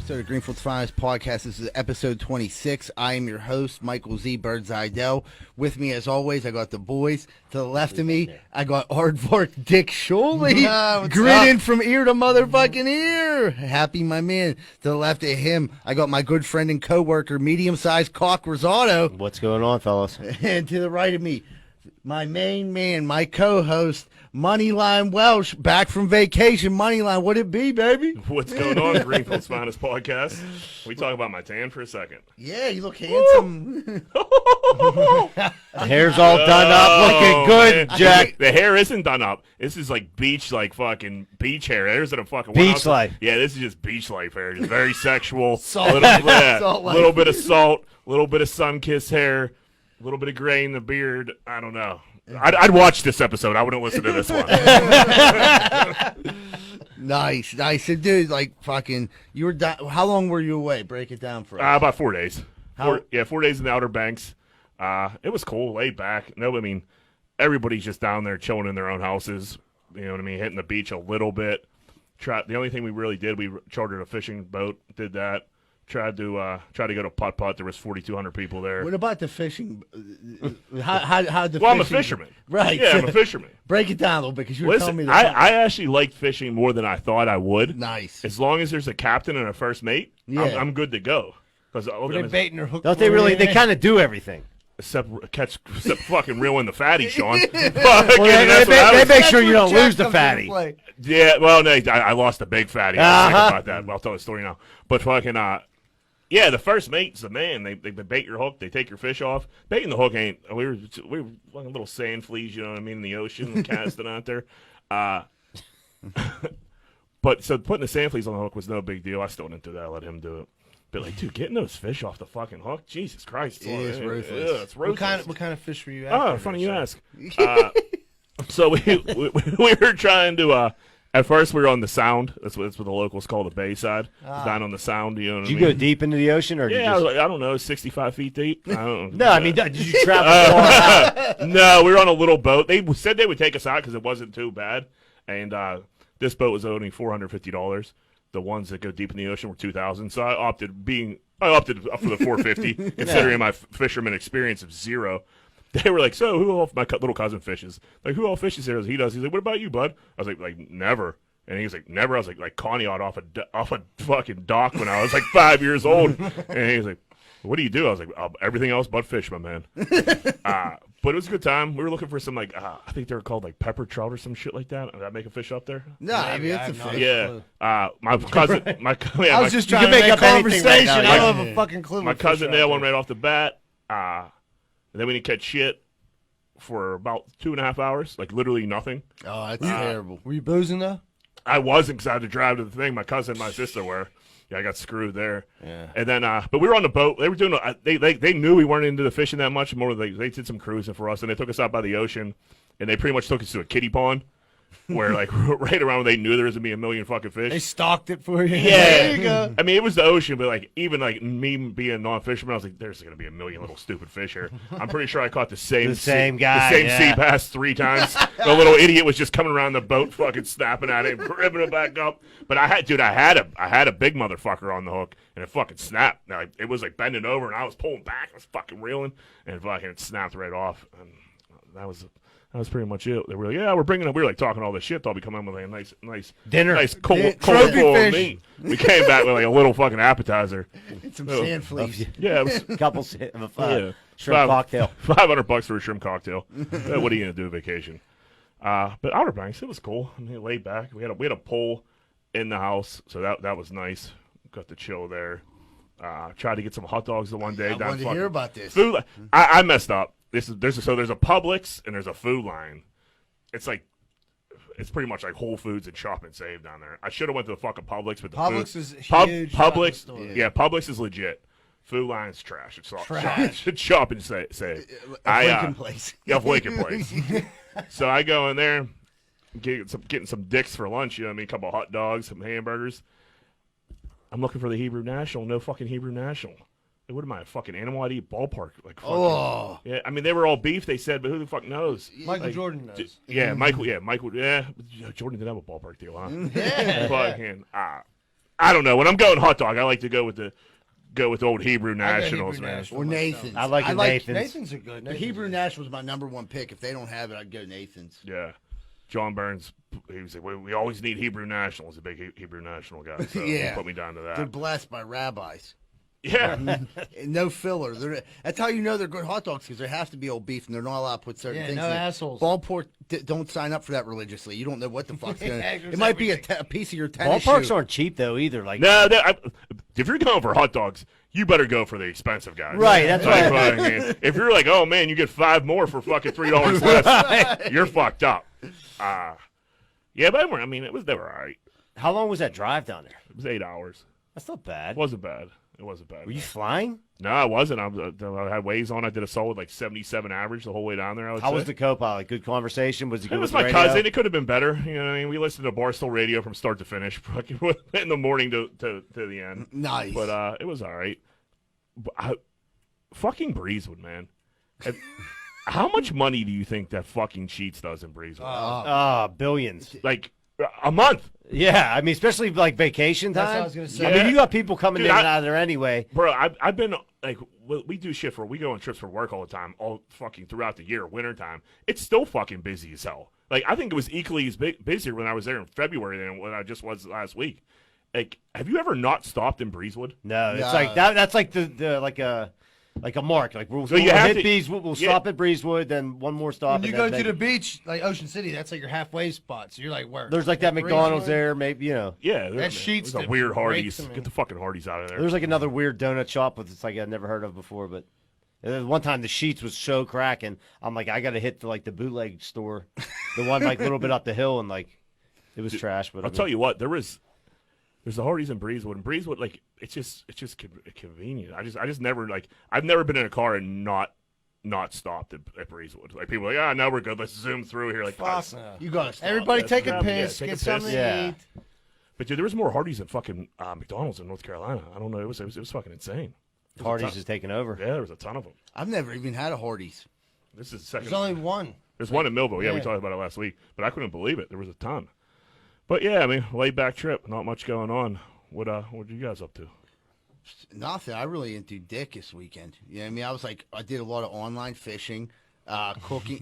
episode of Greenfield's Finest Podcast. This is episode 26. I am your host, Michael Z. Birdseye-Dell. With me, as always, I got the boys. To the left of me, I got Aardvark Dick Sholey. Grinning from ear to motherfucking ear. Happy, my man. To the left of him, I got my good friend and co-worker, medium-sized Cock Rosado. What's going on, fellas? And to the right of me, my main man, my co-host, MoneyLine Welsh, back from vacation. MoneyLine, what it be, baby? What's going on, Greenfield's Finest Podcast? We talk about my tan for a second. Yeah, you look handsome. The hair's all done up, looking good, man. Jack. The hair isn't done up. This is like beach, like fucking beach hair. There's a fucking Beach life. Yeah, this is just beach life hair. Just very sexual. Salt. Little bit of salt, little bit of sun-kissed hair, a little bit of gray in the beard. I don't know. I'd watch this episode. I wouldn't listen to this one. Nice. And dude, like fucking, you were. How long were you away? Break it down for us. About 4 days. 4 days in the Outer Banks. It was cool, laid back. No, I mean, everybody's just down there chilling in their own houses. You know what I mean? Hitting the beach a little bit. The only thing we really did, we chartered a fishing boat. Did that. Tried to go to putt-putt. There was 4,200 people there. What about the fishing? How the Well, I'm a fishing- fisherman. Right. Yeah, I'm a fisherman. Break it down a little bit because you were telling me Listen, that. I actually like fishing more than I thought I would. Nice. As long as there's a captain and a first mate, Yeah. I'm good to go. Because They're baiting or hooking. Don't they really? They kind of do everything. except fucking reeling the fatty, Sean. Well, they make sure you don't lose the fatty. Yeah, well, no, I lost the big fatty. I was thinking about that. Well, I'll tell the story now. But fucking, yeah, the first mate's the man. They bait your hook. They take your fish off. Baiting the hook ain't. We were like little sand fleas, you know what I mean, in the ocean, casting out there. But so putting the sand fleas on the hook was no big deal. I still didn't do that. I let him do it. But like, dude, getting those fish off the fucking hook, Jesus Christ, It's ruthless. Yeah, it's ruthless. What kind of fish were you after? Oh, funny you ask. So we were trying to. At first, we were on the Sound. That's what the locals call the Bayside. Down on the Sound, you know what I Did mean? you go deep into the ocean, or Yeah, I was like, I don't know, 65 feet deep. I don't know. no? I mean, did you travel far out? No, we were on a little boat. They said they would take us out because it wasn't too bad. And this boat was only $450. The ones that go deep in the ocean were $2,000. So I opted up for the $450, considering my fisherman experience of zero. They were like, so who all my little cousin fishes? Like, who all fishes here? He does. He's like, what about you, bud? I was like never. And he was like, never. I was like Connie off a fucking dock when I was like 5 years old. And he was like, what do you do? I was like, everything else but fish, my man. But it was a good time. We were looking for some like I think they were called like pepper trout or some shit like that. Did I make a fish up there? No, I mean, it's a fish. Yeah. My cousin. I was just trying to make make up anything right conversation. now, I yeah. don't have a fucking clue. My what cousin fish are nailed out one there. right off the bat. And then we didn't catch shit for about 2.5 hours, like literally nothing. Oh, that's terrible. Were you boozing though? I wasn't because I had to drive to the thing. My cousin and my sister were. Yeah, I got screwed there. Yeah. And then, but we were on the boat. They were doing. They knew we weren't into the fishing that much. More, they did some cruising for us, and they took us out by the ocean, and they pretty much took us to a kiddie pond, where like right around where they knew there was gonna be a million fucking fish. They stalked it for you. Yeah. There you go. I mean, it was the ocean, but like even like me being a non-fisherman, I was like, "There's gonna be a million little stupid fish here." I'm pretty sure I caught the same guy, the same yeah. sea bass 3 times. The little idiot was just coming around the boat, fucking snapping at it, ripping it back up. But I had a big motherfucker on the hook, and it fucking snapped. Now, it was like bending over, and I was pulling back, I was fucking reeling, and fucking it snapped right off. And that was pretty much it. They were like, yeah, we were like talking all this shit. Thought we come in with a nice Dinner. nice cold Trophy full of fish. meat. We came back with like a little fucking appetizer. It's some sand fleas. Yeah, it was Couple yeah. shrimp cocktail. $500 for a shrimp cocktail. What are you gonna do vacation? But Outer Banks, it was cool. I mean, laid back. We had a pole in the house, so that was nice. Got to chill there. Tried to get some hot dogs the one day. I wanted to hear about this. Food. I messed up. There's a Publix and there's a Food Line. It's pretty much like Whole Foods and Shop and Save down there. I should have went to the fucking Publix, but the Publix food, is huge. Publix, store. yeah, Publix is legit. Food Line's trash. It's all Trash. It's Shop and Save. Lincoln Place. Yeah, Lincoln Place. So I go in there, getting some dicks for lunch. You know what I mean? A couple of hot dogs, some hamburgers. I'm looking for the Hebrew National. No fucking Hebrew National. What am I, a fucking animal ID ballpark? Like, fucking, yeah. I mean, they were all beef. They said, but who the fuck knows? Michael Jordan knows. Yeah, Michael. Yeah, Michael. Yeah, Jordan didn't have a ballpark deal, huh? Yeah. Fucking. I don't know. When I'm going hot dog, I like to go with the old Hebrew Nationals, Hebrew man. National Or myself. Nathan's. I like Nathan's. Nathan's are good. The Hebrew National was my number one pick. If they don't have it, I'd go Nathan's. Yeah. John Burns, he was like, we always need Hebrew Nationals. A big Hebrew National guy. So Yeah. he put me down to They're that. blessed by rabbis. Yeah. No filler. That's how you know they're good hot dogs, because there has to be old beef, and they're not allowed to put certain Yeah, things no in it. assholes. Ballpark, don't sign up for that religiously. You don't know what the fuck's going Yeah, It might be a everything. piece of your tennis Ballparks shoe. aren't cheap though either. Like No, if you're going for hot dogs, you better go for the expensive guys. Right, that's Like, right. I mean, if you're like, oh man, you get 5 more for fucking $3 less, you're fucked up. Yeah, but I mean, they were all right. How long was that drive down there? It was 8 hours. That's not bad. It wasn't bad. It wasn't bad. Were you flying? No, I wasn't. I had Waze on. I did a solid like 77 average the whole way down there. I would How say. was the co-pilot? Good conversation? Was he good It was with my the radio? cousin. It could have been better. You know what I mean? We listened to Barstool Radio from start to finish, fucking in the morning to the end. Nice. But it was all right. But fucking Breezewood, man. How much money do you think that fucking Cheats does in Breezewood? Billions. Like a month, Yeah, I mean, especially like vacation time. That's what I was gonna say. I mean, you got people coming Dude, in and out of there anyway. bro. I've been like, we do shit we go on trips for work all the time, all fucking throughout the year, wintertime. It's still fucking busy as hell. Like I think it was equally as busier when I was there in February than when I just was last week. Like, have you ever not stopped in Breezewood? No, it's No. like that. That's like the like a mark. Like we'll you have hit to- these. We'll yeah. stop at Breezewood, then one more stop. When you and go then to the beach, like Ocean City, that's like your halfway spot. So you're like, where? there's like that McDonald's there. Maybe Yeah, That Sheetz there's a that weird breaks Hardee's. them in. Get the fucking Hardee's out of there. There's like another weird donut shop with it's like I've never heard of before. But one time the Sheets was so cracking. I'm like, I got to hit the bootleg store, the one like a little bit up the hill, and like it was trash. But I'll tell you what, there's the Hardee's in Breezewood, and Breezewood, like it's just convenient. I just never I've never been in a car and not stopped at Breezewood. Like people are like, now we're good. Let's zoom through here. Like, Fuck. You got to stop. Everybody take a Yeah, piss, take a get piss. something Yeah. to eat. but dude, there was more Hardee's than fucking McDonald's in North Carolina. I don't know. It was fucking insane. Hardee's is taking over. Yeah, there was a ton of them. I've never even had a Hardee's. This is the second. There's only one. There's one in Millville. Yeah, we Yeah. talked about it last week, but I couldn't believe it. There was a ton. But yeah, I mean, laid back trip, not much going on. What you guys up to? Nothing. I really didn't do dick this weekend. You know what I mean? I did a lot of online fishing, cooking.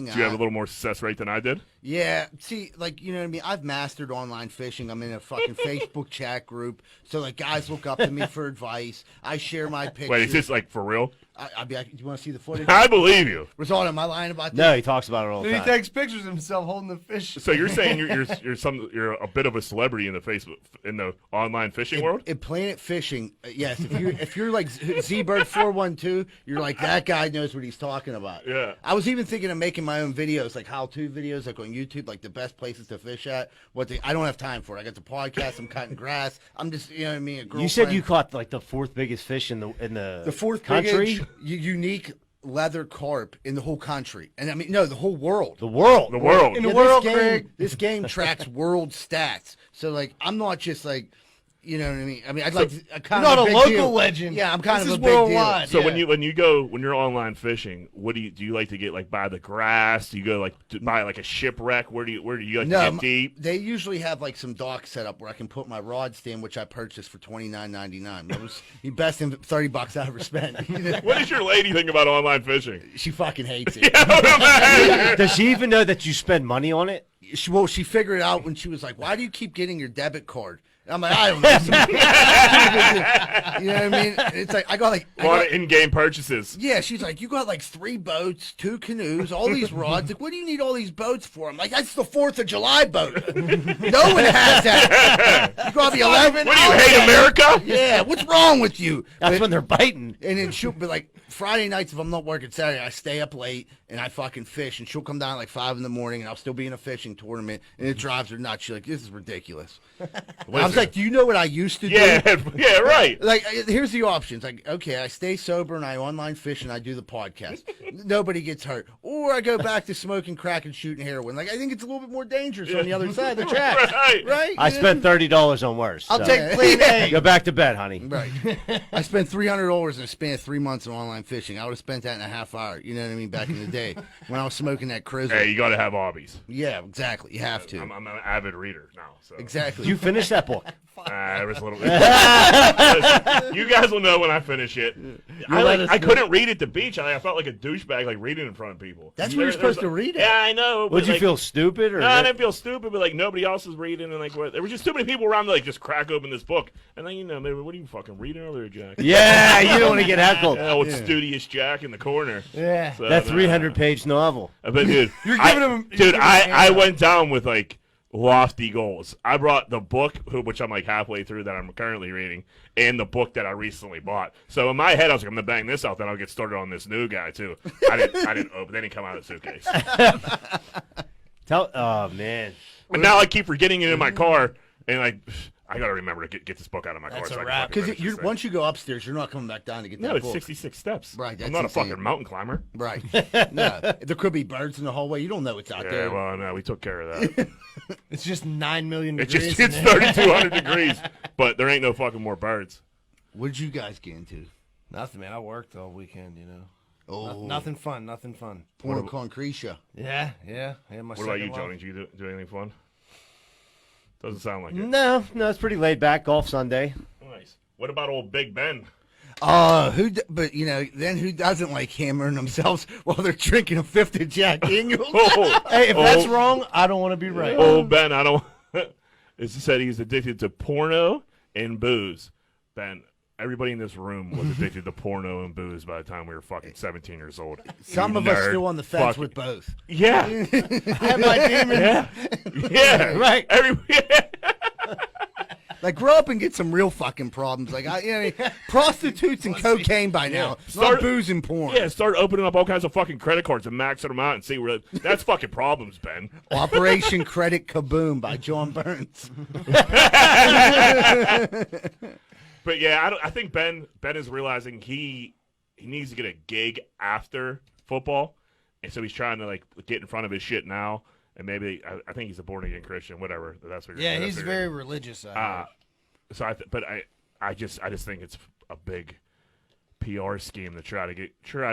Do you have a little more success rate than I did? Yeah, see, like, you know what I mean? I've mastered online fishing. I'm in a fucking Facebook chat group. So, like, guys look up to me for advice. I share my pictures. Wait, is this like for real? I'd be like, do you want to see the footage? I believe you. Rizal, am I lying about this? No, he talks about it all the Then he time. takes pictures of himself holding the fish. So you're saying you're a bit of a celebrity in the online fishing world? In Planet Fishing, yes. If you're like ZBird412, you're like, that guy knows what he's talking about. Yeah. I was even thinking of making my own videos, like how-to videos, like on YouTube, like the best places to fish at. I don't have time for it. I got the podcast. I'm cutting grass. I'm just, you know what I mean. You said you caught like the fourth biggest fish in the fourth country. biggest unique leather carp in the whole country, and I mean, no, the whole world. The world. The world. In the world, Greg. This game tracks world stats. So, like, I'm not just like, you know what I mean? I mean, I'd like to, kind You're of not a a big local deal. legend. Yeah, I'm kind This of is a big worldwide. So Yeah. when you're online fishing, what do you like to get like by the grass? Do you go like to buy like a shipwreck? Where do you like deal. to No, get deep? they usually have like some docks set up where I can put my rod stand, which I purchased for $29.99. That was the best $30 I ever spent. You know? What does your lady think about online fishing? She fucking hates it. Does she even know that you spend money on it? She figured it out when she was like, "Why do you keep getting your debit card?" And I'm like, "I don't know." You know what I mean? It's like I got A lot of in-game purchases. yeah. She's like, "You got like 3 boats, 2 canoes, all these rods. Like, what do you need all these boats for?" I'm like, "That's the 4th of July boat. No one has that. You got the 11. What do you hate America? Yeah. What's wrong with you?" That's when they're biting. And then she'll be like, Friday nights, if I'm not working Saturday, I stay up late and I fucking fish. And she'll come down at like 5 in the morning and I'll still be in a fishing tournament. And it drives her nuts. She's like, "This is ridiculous." I was like, "Do you know what I used to do?" Yeah, right. Like, here's the options. Like, okay, I stay sober and I online fish and I do the podcast. Nobody gets hurt. Or I go back to smoking crack and shooting heroin. Like, I think it's a little bit more dangerous on the other side of the track. Right. I spent $30 on worse. I'll so. take clean A. Go back to bed, honey. Right. I spent $300 in a span of 3 months on online MoneyLine fishing. I would have spent that in a half hour. You know what I mean? Back in the day when I was smoking that Crizzle. Hey, you got to have hobbies. Yeah, exactly. You have to. I'm an avid reader now. So. Exactly. Did you finish that book? There was a little bit. You guys will know when I finish it. I couldn't read at the beach. I felt like a douchebag, like reading in front of people. That's where you're supposed to read it. Yeah, I know. Would you like, feel stupid? Or no, I didn't feel stupid, but like nobody else was reading, and like there were just too many people around to like just crack open this book, and then maybe what are you fucking reading over there, Jack? Yeah, you don't want to get heckled. Yeah, with studious Jack in the corner. Yeah. So, That 300-page novel. But dude, You're giving him. dude, I went down with like lofty goals. I brought the book, which I'm like halfway through that I'm currently reading, and the book that I recently bought. So in my head, I was like, I'm gonna bang this out, then I'll get started on this new guy too. I didn't open. They didn't come out of the suitcase. Oh man. But now I keep forgetting it in my car, and like I gotta remember to get this book out of my That's car. a So wrap. Because once you go upstairs, you're not coming back down to get that no, it's book. 66 steps. Right, I'm that's not insane. a fucking mountain climber. Right. No, there could be birds in the hallway. You don't know what's out Yeah, there. well, no, we took care of that. It's just 9 million It's degrees. just it's 3,200 degrees, but there ain't no fucking more birds. What did you guys get into? Nothing, man. I worked all weekend, you know. Oh, Nothing fun. Nothing fun. Porno concretia. Yeah. My What about you, Johnny? Did you do anything fun? Doesn't sound like it. No, it's pretty laid back. Golf Sunday. Nice. What about old Big Ben? But you know, then who doesn't like hammering themselves while they're drinking a fifth of Jack Daniels? Hey, if that's wrong, I don't want to be right. Old Ben, I don't. It said he's addicted to porno and booze. Ben, everybody in this room was addicted to porno and booze by the time we were fucking 17 years old. Some You of us nerd. still on the fence Fuck. with both. Yeah. I have my demon. Yeah. Right. Like, grow up and get some real fucking problems. Like, prostitutes and cocaine by now. Not booze and porn. Yeah, start opening up all kinds of fucking credit cards and maxing them out and see where that's fucking problems, Ben. Operation Credit Kaboom by John Burns. But yeah, I think Ben is realizing he needs to get a gig after football, and so he's trying to like get in front of his shit now. And maybe I think he's a born again Christian, whatever. That's what. Yeah, he's very religious. So I just think it's a big PR scheme to try to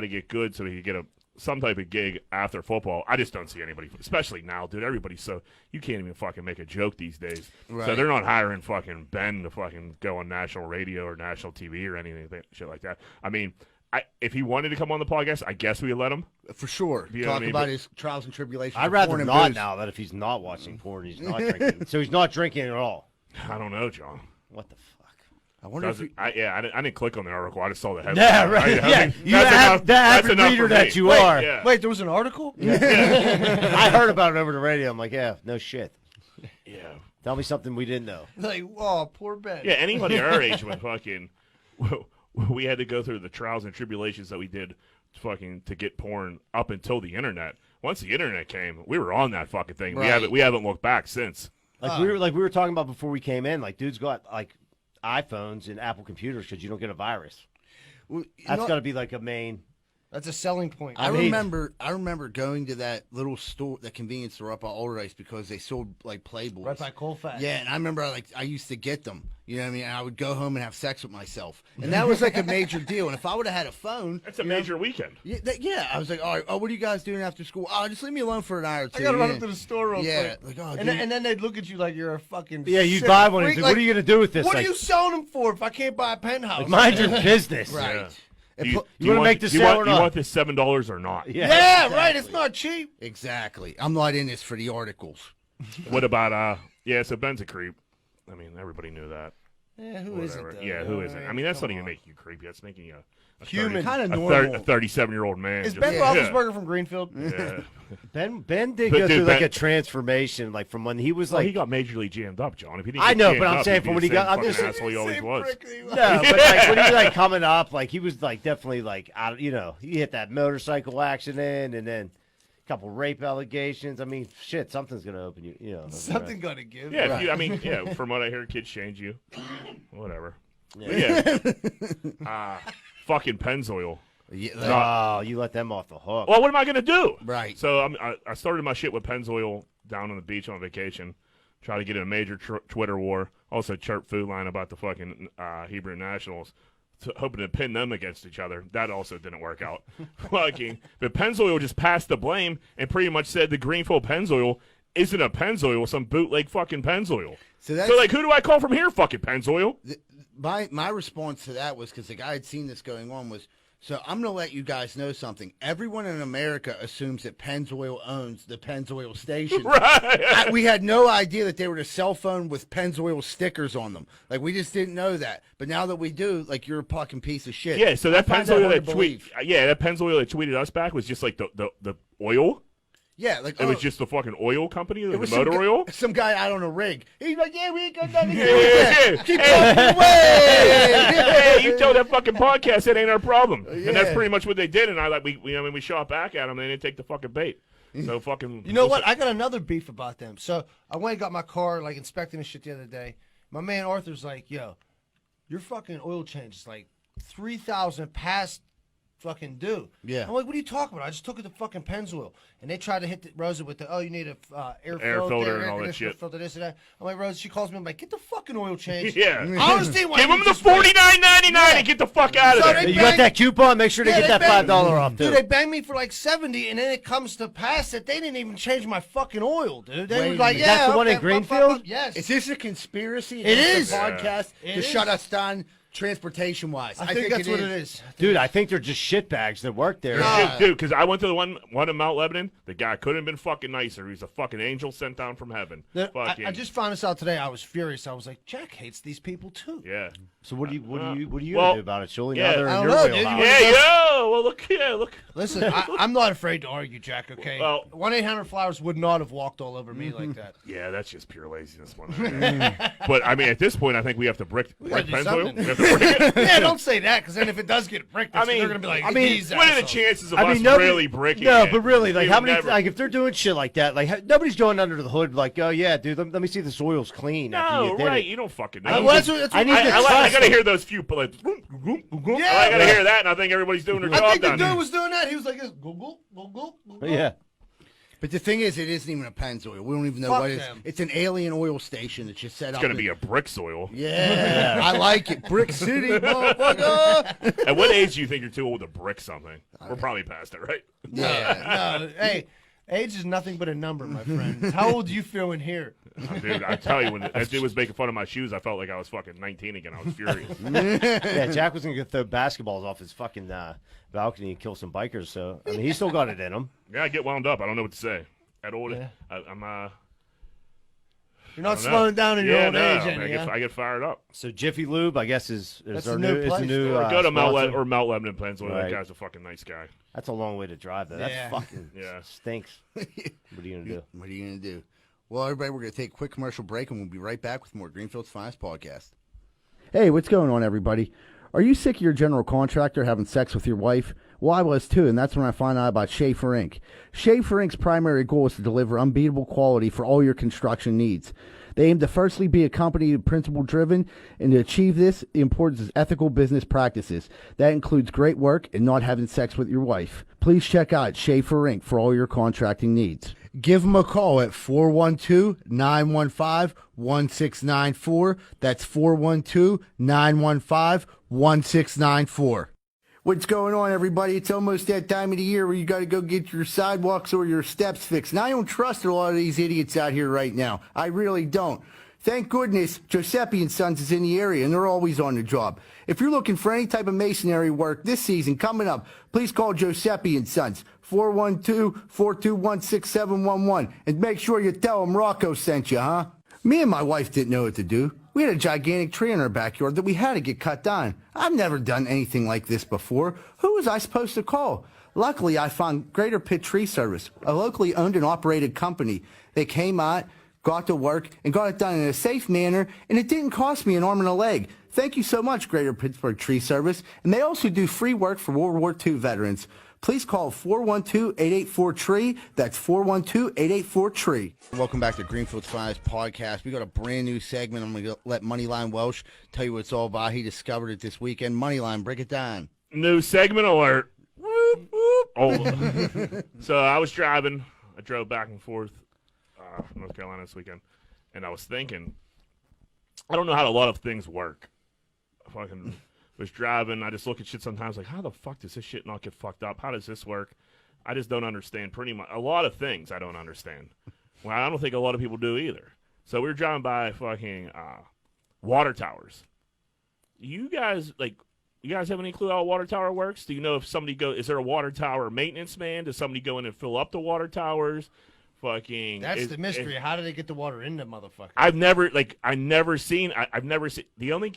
get good so he could get some type of gig after football. I just don't see anybody, especially now, dude. Everybody's so you can't even fucking make a joke these days. Right. So they're not hiring fucking Ben to fucking go on national radio or national TV or anything shit like that. I mean. If he wanted to come on the podcast, I guess we would let him. For sure. You know Talk what I mean? about his trials and tribulations. I'd of rather porn and not booze. now that if he's not watching porn, he's not drinking. So he's not drinking at all. I don't know, John. What the fuck? I wonder if I didn't click on the article. I just saw the headline. Yeah, right. I mean, You that's have enough- the that's avid enough reader for that me. you are. Yeah. Wait, there was an article? I heard about it over the radio. I'm like, yeah, no shit. Yeah. Tell me something we didn't know. Like, oh, poor Ben. Yeah, anybody our age when fucking we had to go through the trials and tribulations that we did to get porn up until the internet. Once the internet came, we were on that fucking thing. Right. We haven't looked back since. Like we were talking about before we came in. Like dudes got like iPhones and Apple computers because you don't get a virus. Well, That's got to be like a main. That's a selling point. I remember going to that little store, that convenience store up at Aldice because they sold like Playboys. Right by Colfax. Yeah, and I remember I used to get them. You know what I mean? And I would go home and have sex with myself, and that was like a major deal. And if I would have had a phone, That's a major weekend. Yeah, I was like, all right, what are you guys doing after school? Oh, just leave me alone for an hour or two. I gotta run up to the store real Yeah, quick. like, oh, And then they'd look at you like you're a fucking Yeah, you'd sick buy one. freak. Like, what are you gonna do with this? What Like, are you selling them for if I can't buy a penthouse? like mind your business. right. Yeah. And Do put- you wanna make the sale or You not? want this $7 or not? Yeah. Yeah, right. It's not cheap. Exactly. I'm not in this for the articles. What about so Ben's a creep. I mean, everybody knew that. Yeah, who Whatever. isn't? Yeah, who isn't? I mean, that's not even making you creepy. That's making you a Human. Kind of a normal. 37-year-old man. Is just- Ben yeah. Roethlisberger from Greenfield? Yeah. Ben did But go dude, through like Ben- a transformation, like from when he was Well, like. he got majorly jammed up, John. If he didn't I get know, jammed but I'm up, saying he'd be from when the he got- same I'm just- fucking asshole he always was. No, but like when he was like coming up, like he was like definitely like out. You know, he hit that motorcycle accident and then a couple rape allegations. I mean, shit, something's gonna open you. You know, Something gonna give. Yeah, Right. I mean, yeah. From what I hear, kids change you. Whatever. Yeah. But yeah. Fucking Pennzoil. Yeah, Oh, you let them off the hook. Well, what am I gonna do? Right. So I started my shit with Pennzoil down on the beach on vacation. Try to get in a major Twitter war. Also, chirp Food Line about the fucking Hebrew Nationals. hoping to pin them against each other. That also didn't work out. Fucking, but Pennzoil just passed the blame and pretty much said the Greenfield Pennzoil isn't a Pennzoil, some bootleg fucking Pennzoil. So like, who do I call from here? Fucking Pennzoil. My response to that was, because the guy had seen this going on, was, so I'm going to let you guys know something. Everyone in America assumes that Pennzoil owns the Pennzoil station. Right. We had no idea that they were a cell phone with Pennzoil stickers on them. Like, we just didn't know that. But now that we do, like, you're a fucking piece of shit. Yeah, so that Pennzoil that that Pennzoil that tweeted us back was just like the oil. Yeah, like it was just the fucking oil company, the was motor oil. Some guy out on a rig. He's like, "Yeah, we ain't got nothing to do Yeah. with that. Keep walking away." Hey, you tell that fucking podcast it ain't our problem, Yeah. and that's pretty much what they did. And we shot back at them. They didn't take the fucking bait. So fucking. You know what? I got another beef about them. So I went and got my car, like, inspecting the shit the other day. My man Arthur's like, "Yo, your fucking oil change is like 3,000 past fucking due." Yeah. I'm like, "What are you talking about? I just took it to fucking Pennzoil." And they tried to hit Rosa with the, you need a air filter and all that shit. Filter, this and that. I'm like, Rosa, she calls me, I'm like, "Get the fucking oil change." Yeah. I understand why Give you them the just wait. $49.99 and get the fuck out of So there. they You got that coupon? Make sure to Yeah, get that they bang- $5 off, too. Dude, they banged me for like 70, and then it comes to pass that they didn't even change my fucking oil, dude. They Wait were a like, minute. "Yeah, That's the one in okay, Greenfield? Yes. Is this a conspiracy? It against is. the podcast It to is. shut us down transportation-wise. I think that's what it is. Dude, I think they're just shitbags that work there. Dude, because I went to the one in Mount Lebanon. The guy couldn't have been fucking nicer. He's a fucking angel sent down from heaven. Fucking, I just found this out today. I was furious. I was like, Jack hates these people too. yeah. So what do you well, gonna do about it, Julie? yeah. Now they're I in don't your know, dude. wheelhouse. You Yeah, yo. Well, look. Listen, I'm not afraid to argue, Jack. Okay. Well- 1-800-Flowers would not have walked all over me like that. Yeah, that's just pure laziness. But I mean, at this point, I think we have to brick gotta do Pennzoil. something. We have to brick it. Yeah, don't say that, because then if it does get bricked, I mean- they're gonna be like, I mean, "These What are the assholes." chances of I mean, us nobody- really breaking No, it? but really, like, We how would many? never- Like, if they're doing shit like that, like, nobody's going under the hood. Like, "Oh yeah, dude, let me see if this oil's clean." after No, you did right? it. You don't fucking know. I Well, that's what- I need to I trust gotta them. hear those few. Like, Yeah, I gotta right. hear that, and I think everybody's doing their I job think the down dude there. was doing that. He was like, "Google, Google, Google." Yeah. But the thing is, it isn't even a Pennzoil. We don't even know Fuck what it is. them. It's an alien oil station that's just set It's up. gonna be a brick soil. Yeah, I like it. Brick City, motherfucker. At what age do you think you're too old to brick something? We're probably past it, right? Yeah. No, hey, age is nothing but a number, my friend. How old do you feel in here? Dude, I tell you, when that dude was making fun of my shoes, I felt like I was fucking 19 again. I was furious. Yeah, Jack was gonna go throw basketballs off his fucking balcony and kill some bikers. So I mean, he still got it in him. Yeah, I get wound up. I don't know what to say. At old, Yeah. I'm You're not I don't know. slowing down in your Yeah, old no, age, I, mean, any, I get fired up. So Jiffy Lube, I guess, is That's our the new is the place. new. Or go to sponsor. Mount Lebanon, Pennzoil. That Right. guy's a fucking nice guy. That's a long way to drive, though. That's Yeah. fucking Yeah. stinks. What are you gonna do? What are you going to do? Well, everybody, we're going to take a quick commercial break, and we'll be right back with more Greenfield's Finest podcast. Hey, what's going on, everybody? Are you sick of your general contractor having sex with your wife? Well, I was too, and that's when I found out about Schaefer Inc. Schaefer Inc.'s primary goal is to deliver unbeatable quality for all your construction needs. They aim to firstly be a company principle-driven, and to achieve this, the importance is ethical business practices. That includes great work and not having sex with your wife. Please check out Schaefer Inc. for all your contracting needs. Give them a call at 412-915-1694. That's 412-915-1694. What's going on, everybody? It's almost that time of the year where you got to go get your sidewalks or your steps fixed. And I don't trust a lot of these idiots out here right now. I really don't. Thank goodness Giuseppe & Sons is in the area, and they're always on the job. If you're looking for any type of masonry work this season coming up, please call Giuseppe & Sons, 412-421-6711, and make sure you tell them Rocco sent you, huh? Me and my wife didn't know what to do. We had a gigantic tree in our backyard that we had to get cut down. I've never done anything like this before. Who was I supposed to call? Luckily, I found Greater Pitt Tree Service, a locally owned and operated company. They came out, got to work, and got it done in a safe manner, and it didn't cost me an arm and a leg. Thank you so much, Greater Pittsburgh Tree Service. And they also do free work for World War II veterans. Please call 412-884-TREE. That's 412-884-TREE. Welcome back to Greenfield's Finest podcast. We got a brand new segment. I'm going to let MoneyLine Welsh tell you what it's all about. He discovered it this weekend. MoneyLine, break it down. New segment alert. Whoop, whoop. Oh. So I was driving. I drove back and forth from North Carolina this weekend, and I was thinking, I don't know how a lot of things work. Fucking was driving. I just look at shit sometimes like, how the fuck does this shit not get fucked up? How does this work? I just don't understand pretty much. A lot of things I don't understand. Well, I don't think a lot of people do either. So we were driving by fucking water towers. You guys have any clue how a water tower works? Do you know if somebody is there a water tower maintenance man? Does somebody go in and fill up the water towers? That's the mystery. How do they get the water in the motherfucker? I've never seen the only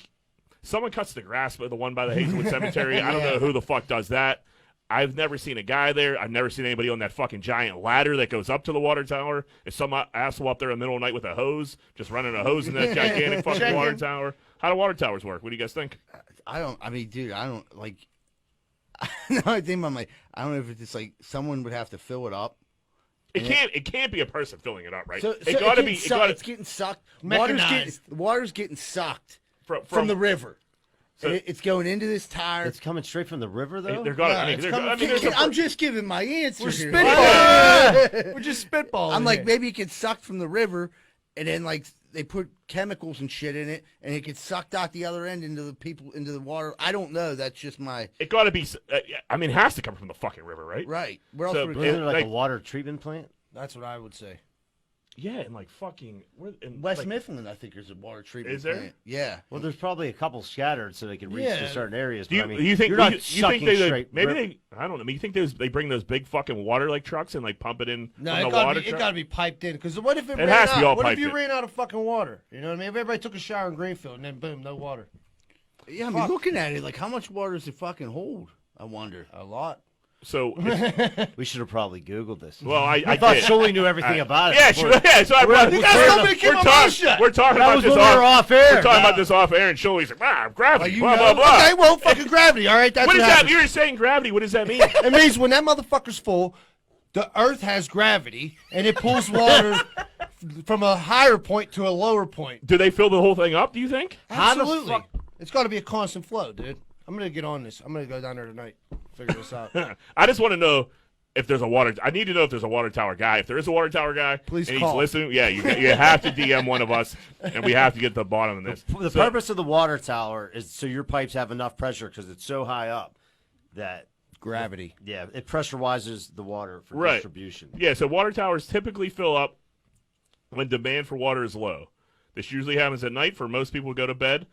someone cuts the grass by the one by the Hazelwood Cemetery. I don't know who the fuck does that. I've never seen a guy there. I've never seen anybody on that fucking giant ladder that goes up to the water tower. Is some asshole up there in the middle of the night with a hose, just running a hose in that gigantic fucking water tower? How do water towers work? What do you guys think? Dude, I don't like. No, I think I'm like, I don't know if it's just like someone would have to fill it up. It can't be a person filling it up, right? So it got to be. It's getting sucked. Water's getting sucked from the river. So it's going into this tire. It's coming straight from the river, though. I'm just giving my answer. We're spitballing. We're just spitballing. I'm like, maybe it gets sucked from the river, and then like they put chemicals and shit in it, and it gets sucked out the other end into the water. I don't know. That's just my. It got to be. It has to come from the fucking river, right? Right. Where else would it go? Like a water treatment plant? That's what I would say. Yeah, and like fucking West Mifflin, I think there's a water treatment plant. Is there? Yeah. Well, there's probably a couple scattered so they can reach to certain areas. You think they? I don't know. You think they bring those big fucking water like trucks and like pump it in? No, it got to be piped in. Because what if it ran has to be all out? What piped if you in? ran out of fucking water? You know what I mean? If everybody took a shower in Greenfield and then boom, no water. Yeah, I mean, looking at it, like how much water does it fucking hold? I wonder. A lot. So we should have probably Googled this. Well, I thought did. Julie knew everything about it. Yeah, So we're talking about this off air. We're talking about this off air, and Julie's like, gravity, blah, blah, blah. Okay, well, fucking gravity. All right, that's what is that? You're saying gravity. What does that mean? It means when that motherfucker's full, the Earth has gravity, and it pulls water from a higher point to a lower point. Do they fill the whole thing up? Do you think? Absolutely. It's got to be a constant flow, dude. I'm gonna get on this. I'm gonna go down there tonight. Figure this out. I just want to know if there's a water. I need to know if there's a water tower guy. If there is a water tower guy, please and call. He's listening. Yeah, you have to DM one of us, and we have to get to the bottom of this. The purpose of the water tower is so your pipes have enough pressure because it's so high up that gravity. It pressurizes the water for distribution. Yeah, so water towers typically fill up when demand for water is low. This usually happens at night for most people who go to bed.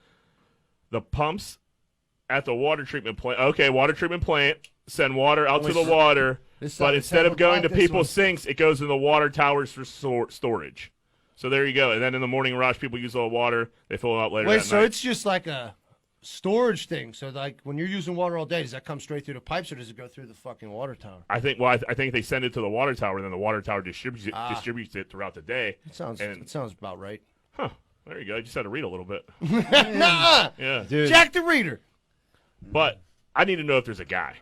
The pumps at the water treatment plant send water out to the water, but instead of going to people's sinks, it goes in the water towers for storage. So there you go. And then in the morning rush, people use all the water. They fill it up later. Wait, so it's just like a storage thing. So like when you're using water all day, does that come straight through the pipes or does it go through the fucking water tower? I think. Well, I think they send it to the water tower, and then the water tower distributes it throughout the day. It sounds about right. Huh. There you go. I just had to read a little bit. Nuh-uh. Yeah. Dude. Jack the Reader. But I need to know if there's a guy.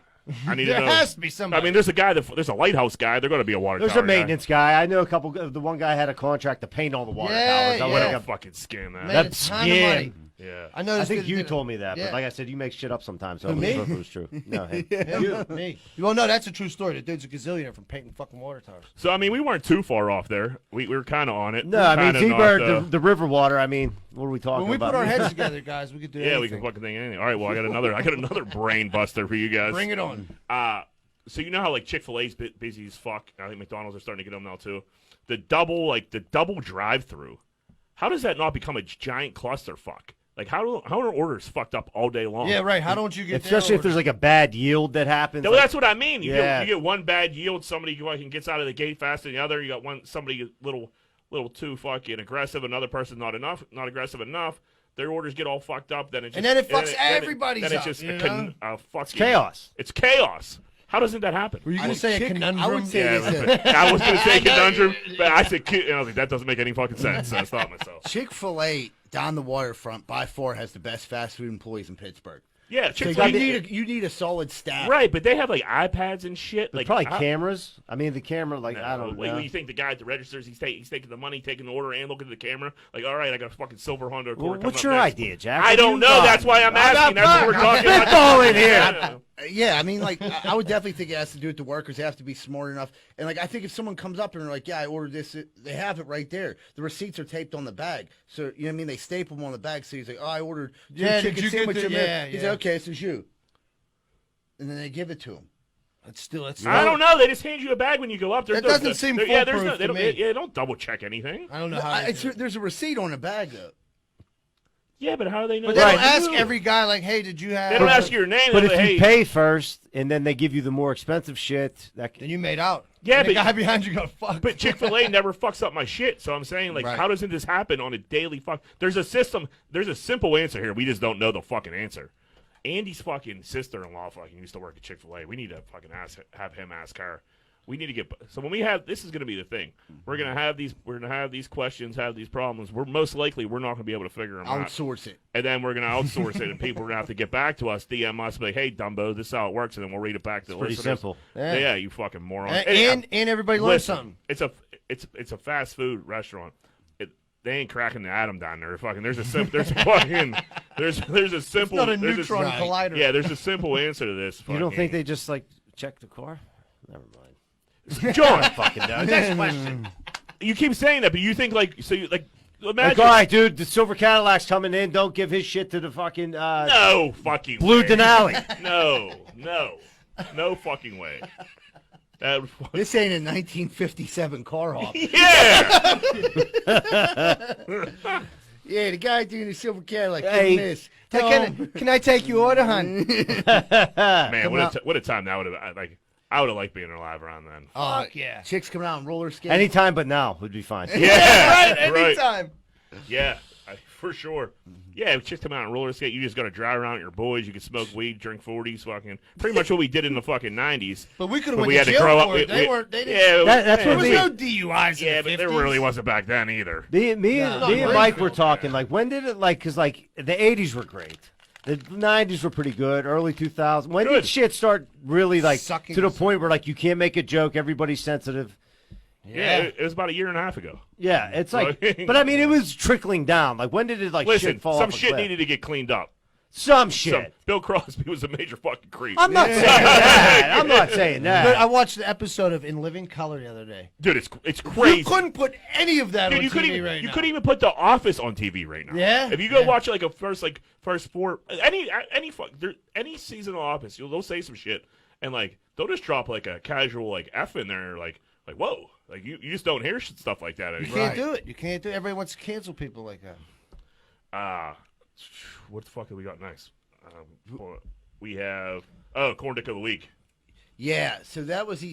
I need there to know. has to be somebody. I mean, there's a guy. There's a lighthouse guy. There's going to be a water tower. There's a maintenance guy. I know a couple. The one guy had a contract to paint all the water towers. I want to fucking scam that. That's skin. Yeah. I think you told me that, but like I said, you make shit up sometimes. So I me? don't know if it was true. No, hey. Me. Well, no, that's a true story. The dude's a gazillionaire from painting fucking water towers. So, I mean, we weren't too far off there. We were kind of on it. No, I mean, T-Bird, the river water, I mean, what are we talking about? When we put our heads together, guys, we could do anything. Yeah, we can fucking think anything. All right, well, I got another brain buster for you guys. Bring it on. So you know how, like, Chick-fil-A's busy as fuck? I think McDonald's are starting to get them now, too. The double drive-through. How does that not become a giant clusterfuck? Like, how are orders fucked up all day long? Yeah, right. How don't you get especially if there's like a bad yield that happens? Well, that's what I mean. You get one bad yield, somebody fucking gets out of the gate faster than the other. You got somebody a little too fucking aggressive, another person not aggressive enough. Their orders get all fucked up. Then it fucks everybody's up. Then it's just it's chaos. It's chaos. How doesn't that happen? Were you going to say a conundrum? I would say I was going to say conundrum, but I said I was like, that doesn't make any fucking sense. So I stopped myself. Chick-fil-A down the waterfront by far has the best fast food employees in Pittsburgh. Yeah, Chick-fil-A. You need a solid staff, right? But they have like iPads and shit. Like probably cameras. I mean, the camera. Like I don't know. You think the guy at the registers, he's taking the money, taking the order, and looking at the camera. Like, all right, I got a fucking silver Honda Accord. What's your idea, Jack? I don't know. That's why I'm asking. That's what we're talking about. Spitball in here. Yeah, I mean, like, I would definitely think it has to do with the workers. They have to be smart enough. And, like, I think if someone comes up and they're like, yeah, I ordered this, they have it right there. The receipts are taped on the bag. So, you know what I mean? They staple them on the bag. So he's like, oh, I ordered two chicken sandwiches. He's like, okay, this is you. And then they give it to him. I don't know. They just hand you a bag when you go up. That doesn't seem foolproof to me. They don't double check anything. I don't know how. There's a receipt on the bag, though. Yeah, but how do they know? But they don't ask every guy, like, hey, did you have... They don't ask you your name. But if hey, you pay first, and then they give you the more expensive shit... Then you made out. Yeah, and but... the guy behind you got fucked. But Chick-fil-A never fucks up my shit, so I'm saying, like, how doesn't this happen on a daily fuck... There's a system... There's a simple answer here. We just don't know the fucking answer. Andy's fucking sister-in-law fucking used to work at Chick-fil-A. We need to fucking have him ask her. We need to get so when we have this is going to be the thing. We're going to have these questions, have these problems. We're most likely we're not going to be able to figure them out. Outsource it, and then we're going to outsource it, and people are going to have to get back to us, DM us, be like, "Hey, Dumbo, this is how it works," and then we'll read it back to the pretty listeners. simple. Yeah, you fucking moron. And everybody learns something. It's a fast food restaurant. They ain't cracking the atom down there. Fucking, there's a simple It's not a neutron collider. Yeah, there's a simple answer to this. You don't think they just like check the car? Never mind. John, fucking knows. Next question. You keep saying that, but you think like so. You like imagine. Like, all right, dude. The silver Cadillac's coming in. Don't give his shit to the fucking no fucking blue way. Denali. No fucking way. This ain't a 1957 car hop. Yeah. Yeah, the guy doing the silver Cadillac. Hey, this. Can I take your order, hon? Man, what a time that would have. Like, I would have liked being alive around then. Fuck yeah. Chicks coming out on roller skates. Anytime but now would be fine. Yeah, right. Anytime. Yeah, for sure. Yeah, chicks come out and roller skate. You just got to drive around with your boys. You can smoke weed, drink 40s, fucking pretty much what we did in the fucking 90s. But we could have But went we to had to jail grow up. for it. They we- didn't. Yeah, That's There what was we- no DUIs yeah, in the but there 50s. really wasn't back then either. Me and Greenfield, Mike were talking like when did it like because like the 80s were great. The 90s were pretty good. Early 2000s. When did shit start really like Sucking. to the point where like you can't make a joke? Everybody's sensitive. Yeah, it was about a year and a half ago. Yeah, it's like, Right. but I mean, it was trickling down. Like when did it like Listen, shit fall some off a shit cliff? needed to get cleaned up. Some shit. Bill Crosby was a major fucking creep. I'm not saying that. I'm not saying that. But I watched the episode of In Living Color the other day. Dude, it's crazy. You couldn't put any of that Dude, on you couldn't TV even right you now. couldn't even put The Office on TV right now. Yeah? If you go Yeah. watch like a first four any season of Office, they'll say some shit and like they'll just drop like a casual like F in there like whoa, like you just don't hear stuff like that You anymore. can't do it. You can't do it. Everybody wants to cancel people like that. What the fuck have we got next? We have corn dick of the week. Yeah, so that was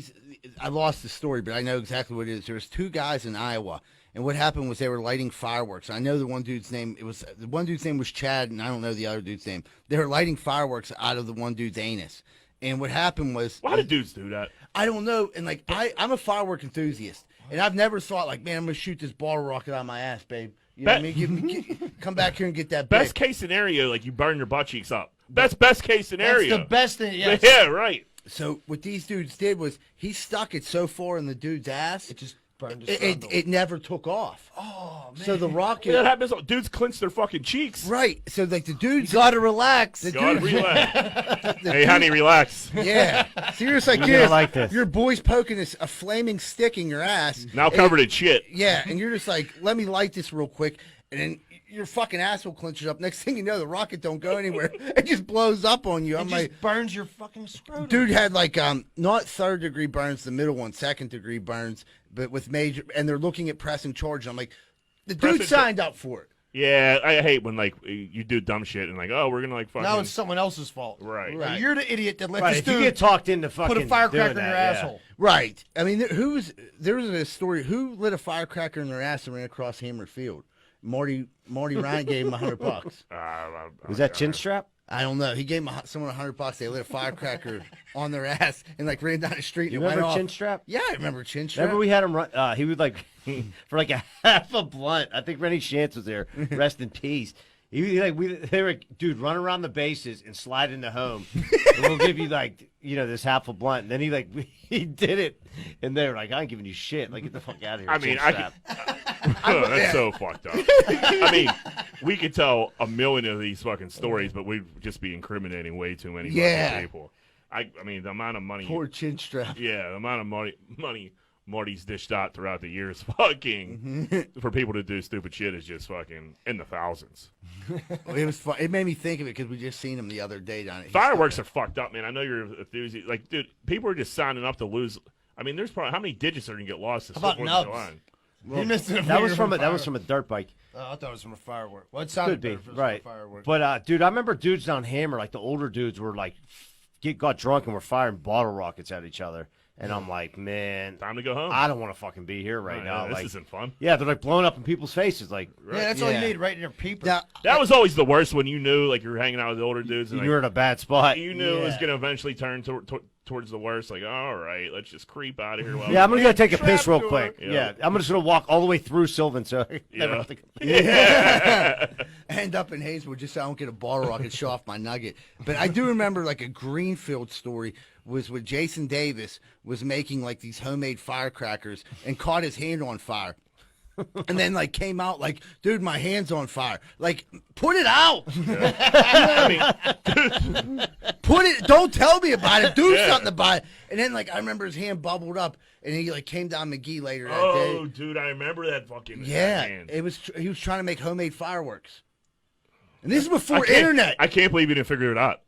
I lost the story, but I know exactly what it is. There was two guys in Iowa, and what happened was they were lighting fireworks. I know the one dude's name. The one dude's name was Chad, and I don't know the other dude's name. They were lighting fireworks out of the one dude's anus, and what happened was Why do dudes do that? I don't know. And like I'm a firework enthusiast, and I've never thought like, man, I'm gonna shoot this ball rocket out of my ass, babe. You know what I mean? Come back here and get that. Best big. case scenario, like you burn your butt cheeks up. That's best case scenario. That's the best thing. Yes. Yeah, right. So what these dudes did was he stuck it so far in the dude's ass, It just burned his it never took off. Oh, man. So the rocket, That happens. Dudes clench their fucking cheeks. right? So like the You dudes, got to relax. God, relax. Hey, honey, relax. yeah. So you're just like, You're gonna like this. Your boy's poking a flaming stick in your ass. Now and- covered in shit. Yeah, and you're just like, let me light this real quick, and then your fucking asshole clenches up. Next thing you know, the rocket don't go anywhere. It just blows up on you. It I'm just like, burns your fucking scrotum. dude had like not third degree burns, the middle one, second degree burns, but with major, and they're looking at pressing charge. I'm like, the dude Pressing signed up for it. Yeah, I hate when like you do dumb shit and like, oh, we're gonna like fucking. Now it's someone else's fault. Right. Like, you're the idiot that let Right, this if you dude get talked into fucking put a firecracker in doing your that, yeah. asshole. Right. I mean, there was a story. Who lit a firecracker in their ass and ran across Hammer Field? Marty Ryan gave him $100. Was that chin strap? I don't know. He gave someone $100. They lit a firecracker on their ass and like ran down the street. You and it went remember off. chin strap? Yeah, I remember chin strap. Remember we had him run? He would like for like a half a blunt. I think Rennie Shantz was there. Rest in peace. They were dude run around the bases and slide into home. And we'll give you like this half a blunt. And then he did it, and they were like, "I'm giving you shit. Like get the fuck out of here." I mean, chin strap. that's so fucked up. I mean, we could tell a million of these fucking stories, but we'd just be incriminating way too many fucking people. I mean, the amount of money. Poor chin strap. Yeah, the amount of money Marty's dished out throughout the years, fucking, for people to do stupid shit is just fucking in the thousands. It was fun. It made me think of it because we just seen him the other day down at Fireworks are fucked up, man. I know you're enthusiastic. Like, dude, people are just signing up to lose. I mean, there's probably how many digits are gonna get lost this How about 4th of nubs? July? He missed it That was from a dirt bike. Oh, I thought it was from a firework. Well, it sounded Could be better if it was right, from a firework. but dude, I remember dudes down Hammer, like the older dudes, were like got drunk and were firing bottle rockets at each other, and I'm like, man, Time to go home. I don't want to fucking be here right now. This like, isn't fun. yeah, they're like blowing up in people's faces, like yeah, that's all you Yeah. need, right in your peeper. Now, That was always the worst when you knew, like, you were hanging out with the older dudes, and you're in a bad spot. you knew it was Yeah. gonna eventually turn towards the worst. Like, all right, let's just creep out of here. While Yeah, I'm gonna go take a piss real Trapdoor. quick. Yeah. Yeah, I'm just gonna walk all the way through Sylvan, so I never have to. end up in Hazelwood just so I don't get a bottle rocket show off my nugget. But I do remember like a Greenfield story was when Jason Davis was making like these homemade firecrackers and caught his hand on fire. And then like came out like, dude, my hand's on fire. Like, put it out. Put it. Don't tell me about it. Do something about it. And then like I remember his hand bubbled up, and he like came down McGee later that Oh, day. dude, I remember that fucking. Yeah, hand. it was. He was trying to make homemade fireworks. And this is I before can't- internet. I can't believe you didn't figure it out.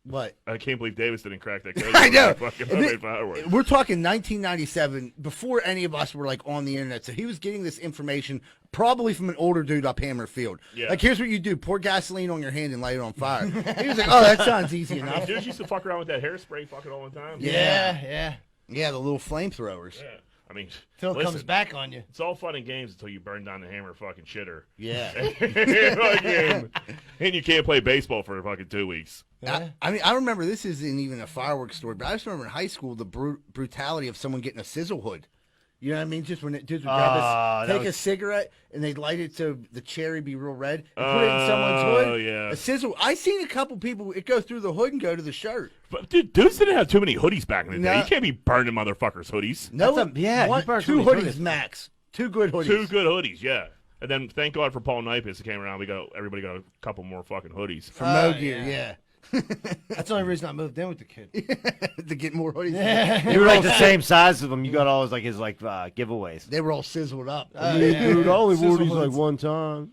What? I can't believe Davis didn't crack that code. I know. Fucking And homemade fireworks. we're talking 1997, before any of us were like on the internet. So he was getting this information probably from an older dude up Hammer Field. Yeah. Like, here's what you do: pour gasoline on your hand and light it on fire. He was like, "Oh, that sounds easy I mean, enough." dudes used to fuck around with that hairspray fucking all the time. yeah. Yeah, the little flamethrowers. Yeah. I mean, Till it listen, comes back on you. It's all fun and games until you burn down the hammer fucking shitter. Yeah. Fucking- and you can't play baseball for fucking 2 weeks. I mean, I remember this isn't even a fireworks story, but I just remember in high school the brutality of someone getting a sizzle hood. You know what I mean? Just when dudes would grab take a cigarette and they'd light it so the cherry be real red and put it in someone's hood. Oh, yeah. A sizzle. I seen a couple people it go through the hood and go to the shirt. But dude, dudes didn't have too many hoodies back in the day. No. You can't be burning motherfuckers' hoodies. No, That's you burn 2 somebody's hoodies hoodies. max. 2 good hoodies. 2 good hoodies, yeah. And then thank God for Paul Nipis that came around. Everybody got a couple more fucking hoodies. from Mo Gear, yeah. That's the only reason I moved in with the kid. to get more hoodies. You were like the same size as them. You got all his giveaways. They were all sizzled up. Dude, I only wore Sizzle these like hoods. one time.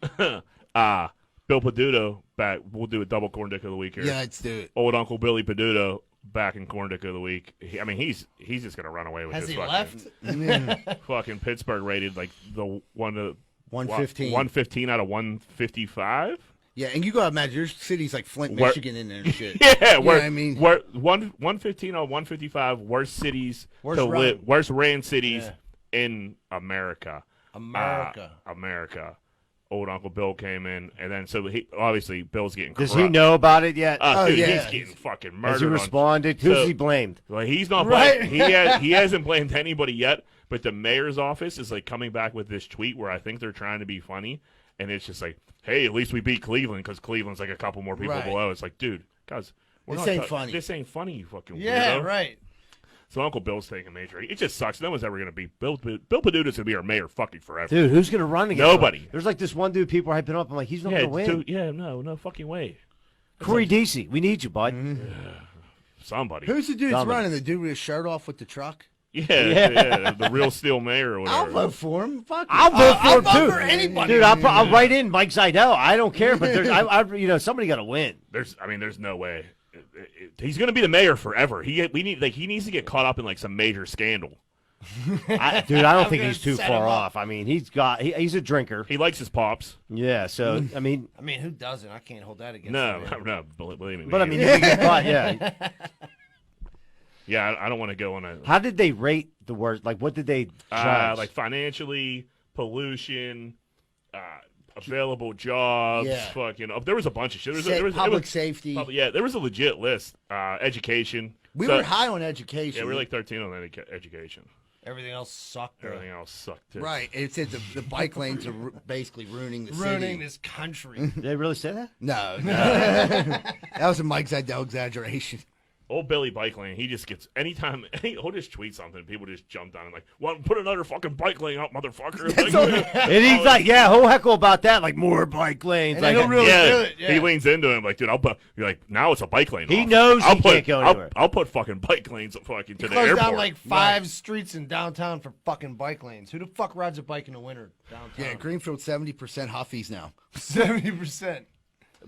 Bill Peduto back. We'll do a double corn dick of the week here. Yeah, let's do it. Old Uncle Billy Peduto back in corn dick of the week. He's just gonna run away with Has this. he fucking, left? Fucking Pittsburgh rated like the 115. 115 out of 155. Yeah, and you gotta imagine your city's like Flint, Where- Michigan in there and shit. Yeah, You know what I mean? we're 115 out of 155 worst cities Worst to run. live, worst ran cities Yeah. in America. America. America. Old Uncle Bill came in, and then so obviously Bill's getting. Does corrupt. he know about it yet? Dude, yeah. he's getting fucking murdered. Has he on- responded? Who's So- he blamed? Well, he's not Right. blamed. He hasn't blamed anybody yet. But the mayor's office is like coming back with this tweet where I think they're trying to be funny, and it's just like, "Hey, at least we beat Cleveland because Cleveland's like a couple more people Right. below." It's like, dude, guys, This ain't funny. This ain't funny, you fucking Yeah, weirdo. right. So Uncle Bill's taking major. It just sucks. No one's ever gonna be Bill. Bill Peduto's gonna be our mayor fucking forever. Dude, who's gonna run against Nobody. him? There's like this one dude people are hyping up. I'm like, he's not yeah, gonna win. dude, no fucking way. Corey Deasy, we need you, bud. Somebody. Who's the dude that's Dominic. running? The dude with his shirt off with the truck? Yeah, the real steel mayor or whatever. I'll vote for him. Fuck it. I'll vote for him I'll too. vote for anybody. Dude, I'll write in Mike Zidell. I don't care, but there's, somebody got to win. There's no way. He's going to be the mayor forever. He needs to get caught up in like some major scandal. I don't think gonna he's too set far him up. off. I mean, he's a drinker. He likes his pops. Yeah, so I mean, I mean, who doesn't? I can't hold that against No, him. no, believe me. but I mean, if he gets caught, yeah. yeah, I don't want to go on a How did they rate the worst? Like, what did they judge? like financially, pollution, available jobs. Yeah. Fucking. There was a bunch of shit. Public safety. There was a legit list. Education. We So- were high on education. Yeah, we were like 13 on education. Everything else sucked. Everything else sucked too. Right. It said the bike lanes are basically ruining the Ruining city. this country. Did they really say that? No. That was a Mike Zidell exaggeration. Old Billy Bike Lane, he just gets anytime he'll just tweet something, people just jump on him like, "Well, put another fucking bike lane out, motherfucker!" And he's like, "Yeah, he'll heckle about that, like more bike lanes." And like, he'll really do it. Yeah. He leans into him like, "Dude, I'll put." You're like, "Now it's a bike lane." He off. knows he can't go anywhere. I'll put fucking bike lanes fucking to He the closed airport. down like 5 streets in downtown for fucking bike lanes. Who the fuck rides a bike in the winter downtown? Yeah, Greenfield 70% Huffies now. 70%.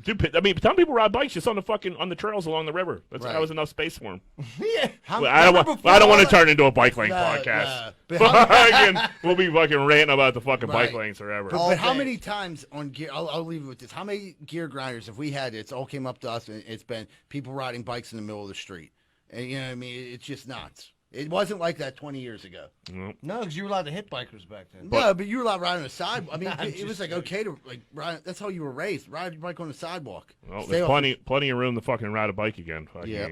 Dude, I mean, some people ride bikes just on the trails along the river. That was enough space for them. Yeah. I don't want to turn into a bike lane podcast. But We'll be fucking ranting about the fucking bike Right. lanes forever. But how many times on gear? I'll leave it with this. How many gear grinders have we had? It's all came up to us, and it's been people riding bikes in the middle of the street. And you know what I mean? It's just nuts. It wasn't like that 20 years ago. No, because you were allowed to hit bikers back then. No, but you were allowed riding on the side. I mean, I'm it was just like okay to like ride. That's how you were raised. Ride your bike on the sidewalk. Well, Stay there's off plenty of room to fucking ride a bike again. Yeah.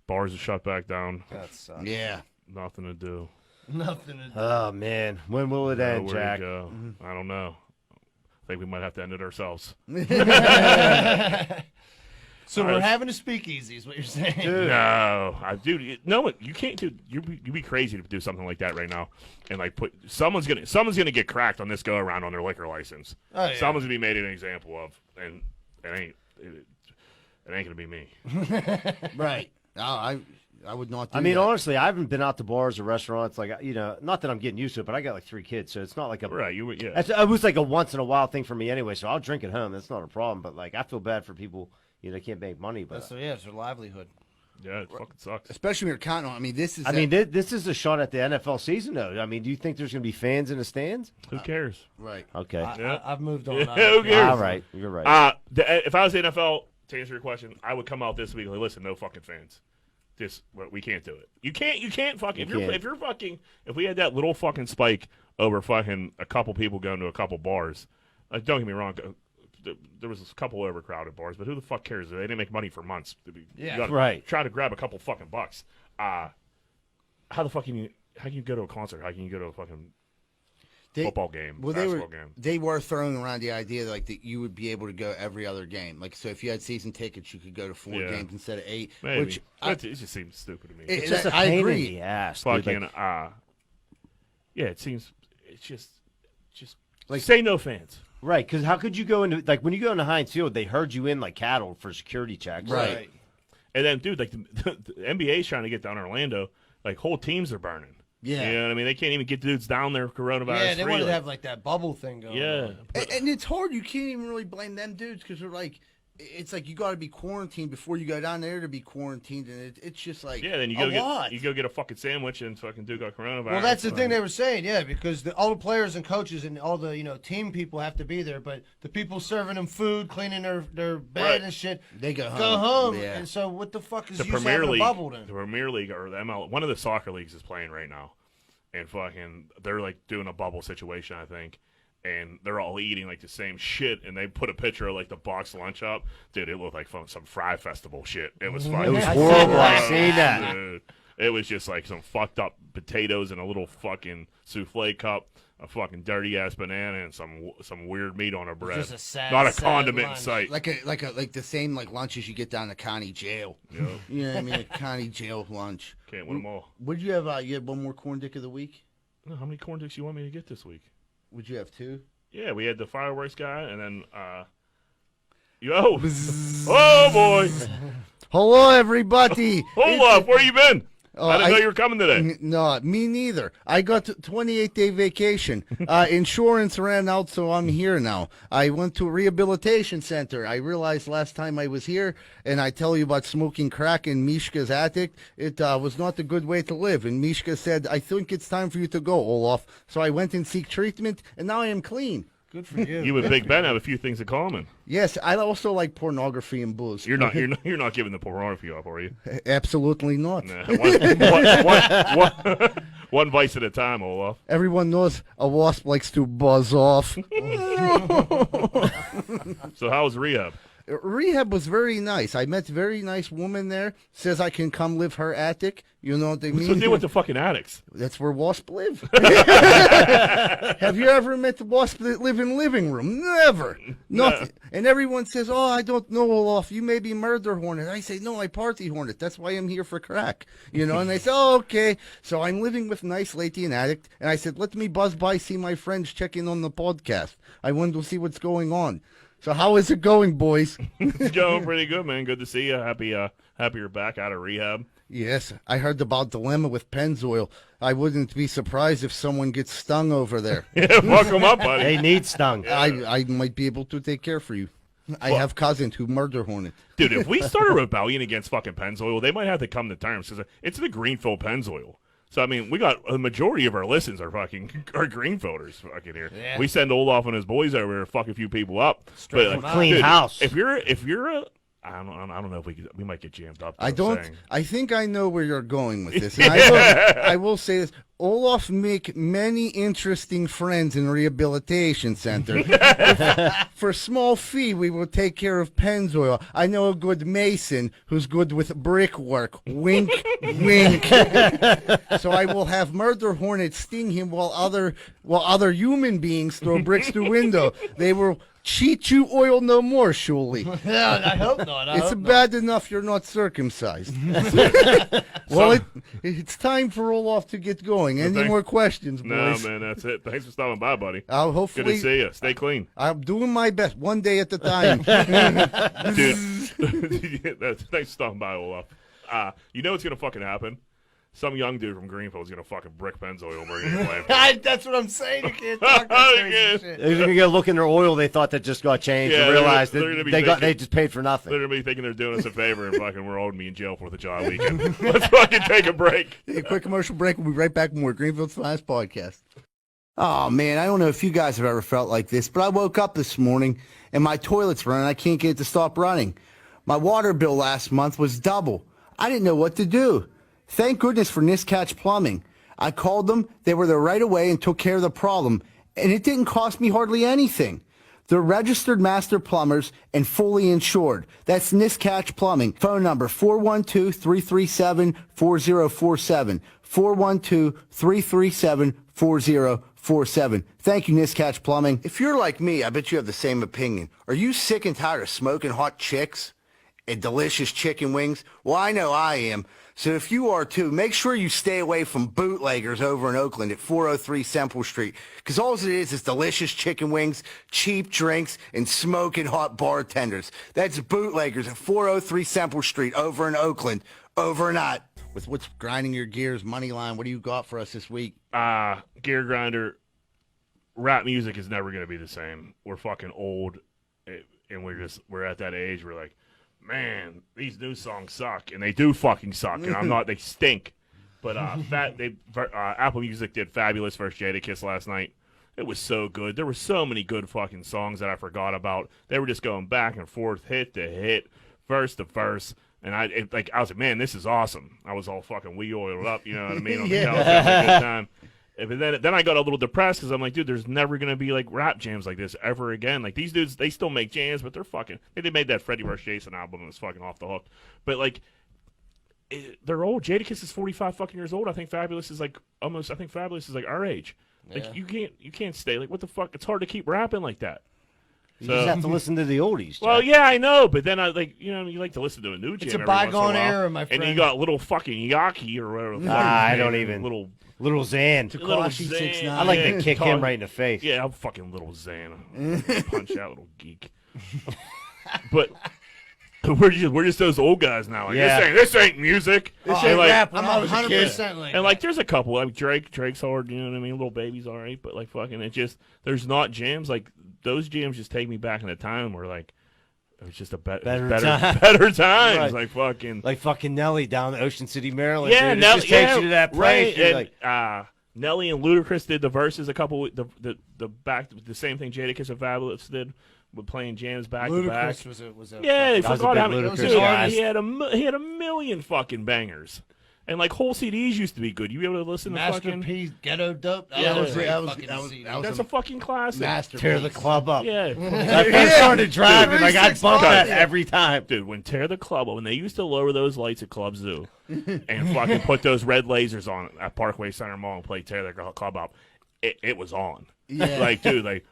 Bars are shut back down. That sucks. Yeah. Nothing to do. Nothing to do. Oh man, when will it end, Nowhere Jack? to go. I don't know. I think we might have to end it ourselves. So we're having a speakeasy, is what you're saying? Dude. No, you can't do. You'd be crazy to do something like that right now, and like someone's gonna get cracked on this go around on their liquor license. Oh, yeah. Someone's gonna be made an example of, and it ain't gonna be me. Right. No, I would not do I mean, that. honestly, I haven't been out to bars or restaurants. Like, not that I'm getting used to it, but I got like 3 kids, so it's not like a Right? Yeah. It was like a once in a while thing for me anyway. So I'll drink at home. That's not a problem. But like, I feel bad for people. They can't make money. But It's their livelihood. Yeah, it fucking sucks. Especially when you're counting on. I mean, this is. this is a shot at the NFL season, though. I mean, do you think there's going to be fans in the stands? Who cares? right. Okay. I've moved on. Who cares? All right. You're right. If I was the NFL, to answer your question, I would come out this week and listen, no fucking fans. We can't do it. You can't fucking. If we had that little fucking spike over fucking a couple people going to a couple bars, don't get me wrong. There was a couple overcrowded bars, but who the fuck cares? They didn't make money for months. Yeah, You gotta right. Try to grab a couple fucking bucks. How can you go to a concert? How can you go to a fucking football game, basketball game? They were throwing around the idea like that you would be able to go every other game. Like, so if you had season tickets, you could go to 4 games instead of 8. Maybe. Which it just seems stupid to me. It's just a I pain agree. in the ass. Dude. Fucking Like, yeah, it's just like say no fans. right? Because how could you go into when you go into Heinz Field, they herd you in like cattle for security checks. Right. And then, dude, like the NBA's trying to get down to Orlando, like whole teams are burning. Yeah. You know what I mean? They can't even get dudes down there coronavirus. Yeah, they free, wanted to like- have like that bubble thing going Yeah. on. And it's hard. You can't even really blame them dudes because they're like, it's like you got to be quarantined before you go down there to be quarantined, and it's just like Yeah, then you go get a fucking sandwich and fucking dude got coronavirus. Well, that's the thing they were saying, yeah, because all the players and coaches and all the team people have to be there, but the people serving them food, cleaning their bed Right. and shit, they go go home. Yeah. And so what the fuck is the you Premier having a League, bubble then? the Premier League or the ML, one of the soccer leagues is playing right now, and fucking they're like doing a bubble situation, I think, and they're all eating like the same shit, and they put a picture of like the box lunch up, dude. It looked like some Fry Festival shit. It was fucking. It was horrible. I seen that. Dude. It was just like some fucked up potatoes in a little fucking souffle cup, a fucking dirty ass banana, and some weird meat on a bread. Just a sad, Not a sad condiment in lunch. sight. like the same like lunches you get down to county jail. Yep. You know what I mean? A county jail lunch. Can't win them all. Would you have? You had one more corn dick of the week. No, how many corn dicks you want me to get this week? Would you have 2? Yeah, we had the fireworks guy, and then oh boy, Hello, everybody. Olaf, where you been? Oh, I didn't know you were coming today. No, me neither. I got 28-day vacation. Insurance ran out, so I'm here now. I went to a rehabilitation center. I realized last time I was here, and I tell you about smoking crack in Mishka's attic, it was not a good way to live. And Mishka said, I think it's time for you to go, Olaf. So I went and seek treatment, and now I am clean. Good for you. You and Big Ben have a few things in common. Yes, I also like pornography and booze. You're not giving the pornography up, are you? Absolutely not. Nah, one vice at a time, Olaf. Everyone knows a wasp likes to buzz off. So how was Rehab? Rehab was very nice. I met a very nice woman there. Says I can come live her attic. You know what they What's mean? the deal with the fucking addicts? That's where wasps live. Have you ever met the wasps that live in living room? Never. Nothing. And everyone says, "Oh, I don't know, Olaf. You may be murder hornet." I say, "No, I party hornet. That's why I'm here for crack." You know, and they say, "Oh, okay." So I'm living with nice lady and addict, and I said, "Let me buzz by, see my friends, check in on the podcast. I want to see what's going on." So how is it going, boys? It's going pretty good, man. Good to see you. Happy you're back out of rehab. Yes, I heard about dilemma with Pennzoil. I wouldn't be surprised if someone gets stung over there. Yeah, fuck them up, buddy. They need stung. I might be able to take care for you. I have cousins who murder hornet. Dude, if we start a rebellion against fucking Pennzoil, they might have to come to terms because it's the Greenfield Pennzoil. So I mean, we got a majority of our listens are Greenfielders fucking here. Yeah. We send Olaf and his boys over to fuck a few people up. Straight But, them out. Clean house. If you're a I don't know if we might get jammed up. I think I know where you're going with this. And I will say this. Olaf make many interesting friends in rehabilitation center. For a small fee, we will take care of Pennzoil. I know a good mason who's good with brickwork. Wink, wink. So I will have murder hornets sting him while other human beings throw bricks through window. They will cheat you oil no more, surely. Yeah, I hope not. It's bad enough you're not circumcised. Well, it's time for Olaf to get going. Any more questions, boys? No, man, that's it. Thanks for stopping by, buddy. I'll Good hopefully. to see you. Stay clean. I'm doing my best, one day at a time. Dude, thanks for stopping by, Olaf. You know what's going to fucking happen? Some young dude from Greenfield is going to fucking brick Pennzoil over here. That's what I'm saying. You can't talk that crazy shit. They're gonna go look in their oil they thought that just got changed Yeah, and realize they're that gonna be they thinking- just paid for nothing. They're going to be thinking they're doing us a favor and fucking we're all going to be in jail for the July weekend. Let's fucking take a break. A quick commercial break. We'll be right back with more Greenfield's Finest podcast. Oh, man, I don't know if you guys have ever felt like this, but I woke up this morning and my toilet's running. I can't get it to stop running. My water bill last month was double. I didn't know what to do. Thank goodness for Niscatch Plumbing. I called them. They were there right away and took care of the problem. And it didn't cost me hardly anything. They're registered master plumbers and fully insured. That's Niscatch Plumbing. Phone number 412-337-4047. 412-337-4047. Thank you, Niscatch Plumbing. If you're like me, I bet you have the same opinion. Are you sick and tired of smoking hot chicks and delicious chicken wings? Well, I know I am. So if you are too, make sure you stay away from bootleggers over in Oakland at 403 Semple Street. Because all it is delicious chicken wings, cheap drinks, and smoking hot bartenders. That's bootleggers at 403 Semple Street over in Oakland. Over and out. With what's grinding your gears, MoneyLine, what do you got for us this week? Gear grinder, rap music is never going to be the same. We're fucking old, and we're at that age where like, man, these new songs suck, and they do fucking suck, and they stink. But Apple Music did Fabulous vs. Jadakiss last night. It was so good. There were so many good fucking songs that I forgot about. They were just going back and forth, hit to hit, verse to verse, and I was like, man, this is awesome. I was all fucking oiled up, you know what I mean? On the couch, having a good time. But then I got a little depressed because I'm like, dude, there's never going to be, like, rap jams like this ever again. Like, these dudes, they still make jams, but they're fucking – they made that Freddie vs. Jason album and it was fucking off the hook. But, like, they're old. Jadakiss is 45 fucking years old. I think Fabulous is, like, our age. Like, Yeah. you can't stay. Like, what the fuck? It's hard to keep rapping like that. You just have to listen to the oldies. Jack. Well, yeah, I know, but then you like to listen to a new jam. It's a every once in bygone while. era, my friend. And you got little fucking Yaki or whatever. the fuck I his don't name is. even. Little Zan. Little Tekashi Zan. 6ix9ine. I like Yeah, to kick him right in the face. Yeah, I'm fucking little Zan. Punch out, little geek. But we're just those old guys now. Like, Yeah. this ain't music. This And ain't like, rap when I'm I was a 100% kid. Like and like, there's a couple. Like Drake's hard. You know what I mean? Little Baby's all right, but like fucking, it just there's not jams like those jams. Just take me back in a time where like it was just a better times. Right. Like fucking. Like fucking Nelly down in Ocean City, Maryland. Yeah, dude. It Nelly just takes you to that place. Right. You're And, like, Nelly and Ludacris did the verses a couple. The same thing Jadakiss and Fabulous did with playing jams back to back. Ludacris was a Yeah, they That was a forgot big how many. Ludacris Dude, guy. he had a million fucking bangers. And like whole CDs used to be good. You be able to listen to fucking. Masterpiece, Ghetto Dope. Yeah, was That's a fucking classic. masterpiece. Tear the club up. Yeah. I first started driving. Like I'd bump that every time. Dude, when Tear the Club Up, when they used to lower those lights at Club Zoo and fucking put those red lasers on at Parkway Center Mall and play Tear the Club Up, it was on. Yeah. Like, dude,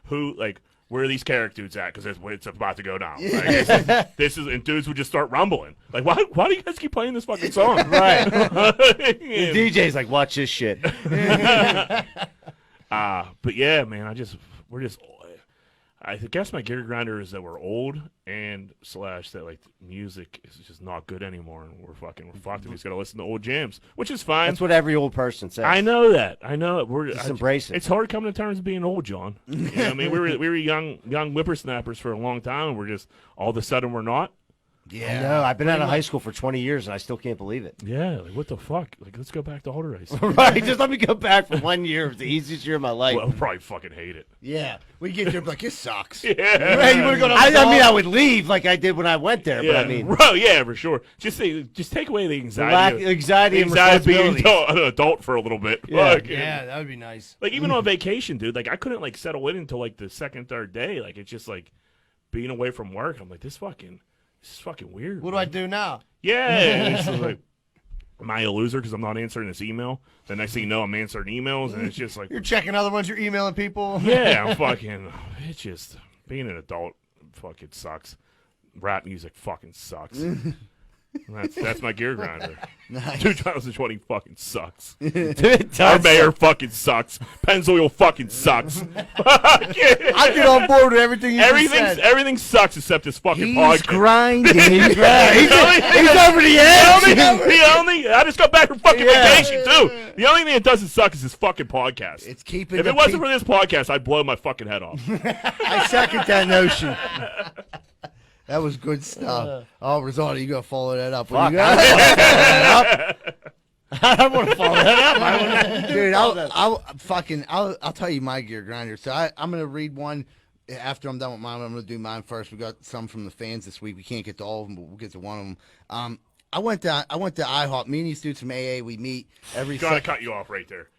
where are these characters at? Because it's about to go down. Like, this is, and dudes would just start rumbling. Like, why do you guys keep playing this fucking song? Right. The DJ's like, watch this shit. But yeah, man, I guess my gear grinder is that we're old and / that like music is just not good anymore, and we're fucked. And we just gotta listen to old jams, which is fine. That's what every old person says. I know that. I know it. Just embrace it. It's hard coming to terms with being old, John. You know what I mean, we were young whippersnappers for a long time, and we're just all of a sudden we're not. Yeah. I know. I've been out of high school for 20 years, and I still can't believe it. Yeah, like what the fuck? Like let's go back to harder race. Right, just let me go back for 1 year. It was the easiest year of my life. Well, I'll probably fucking hate it. Yeah. We get there, like, it sucks. Yeah. Hey, you wanna go to I mean, I would leave like I did when I went there, Yeah, but I mean, bro, yeah, for sure. Just take away the anxiety, anxiety and of being responsibility. an adult for a little bit. Yeah. Fucking- Yeah, that would be nice. Like even on vacation, dude. Like I couldn't like settle in until like the second, third day. Like it's just like being away from work. I'm like this is fucking weird. What do I do now? Yeah. And it's just like, am I a loser because I'm not answering this email? The next thing you know, I'm answering emails, and it's just like, You're checking other ones. You're emailing people. yeah, I'm fucking. It's just being an adult. Fucking sucks. Rap music fucking sucks. That's my gear grinder. Nice. 2020 fucking sucks. It Our does. mayor fucking sucks. Pennzoil fucking sucks. I get on board with everything you just said. Everything sucks except this fucking He's podcast. grinding. He's over the edge. I just got back from fucking vacation too. The only thing that doesn't suck is this fucking podcast. It's keeping. If it wasn't for this podcast, I'd blow my fucking head off. I second that notion. That was good stuff. Oh, Rosato, you gotta follow that up. Fuck, You gotta- I don't want to follow that up. Dude, I'll tell you my gear grinder. So I'm gonna read one after I'm done with mine. I'm gonna do mine first. We got some from the fans this week. We can't get to all of them, but we'll get to one of them. I went to IHOP. Me and these dudes from AA. We meet every. Gotta cut you off right there.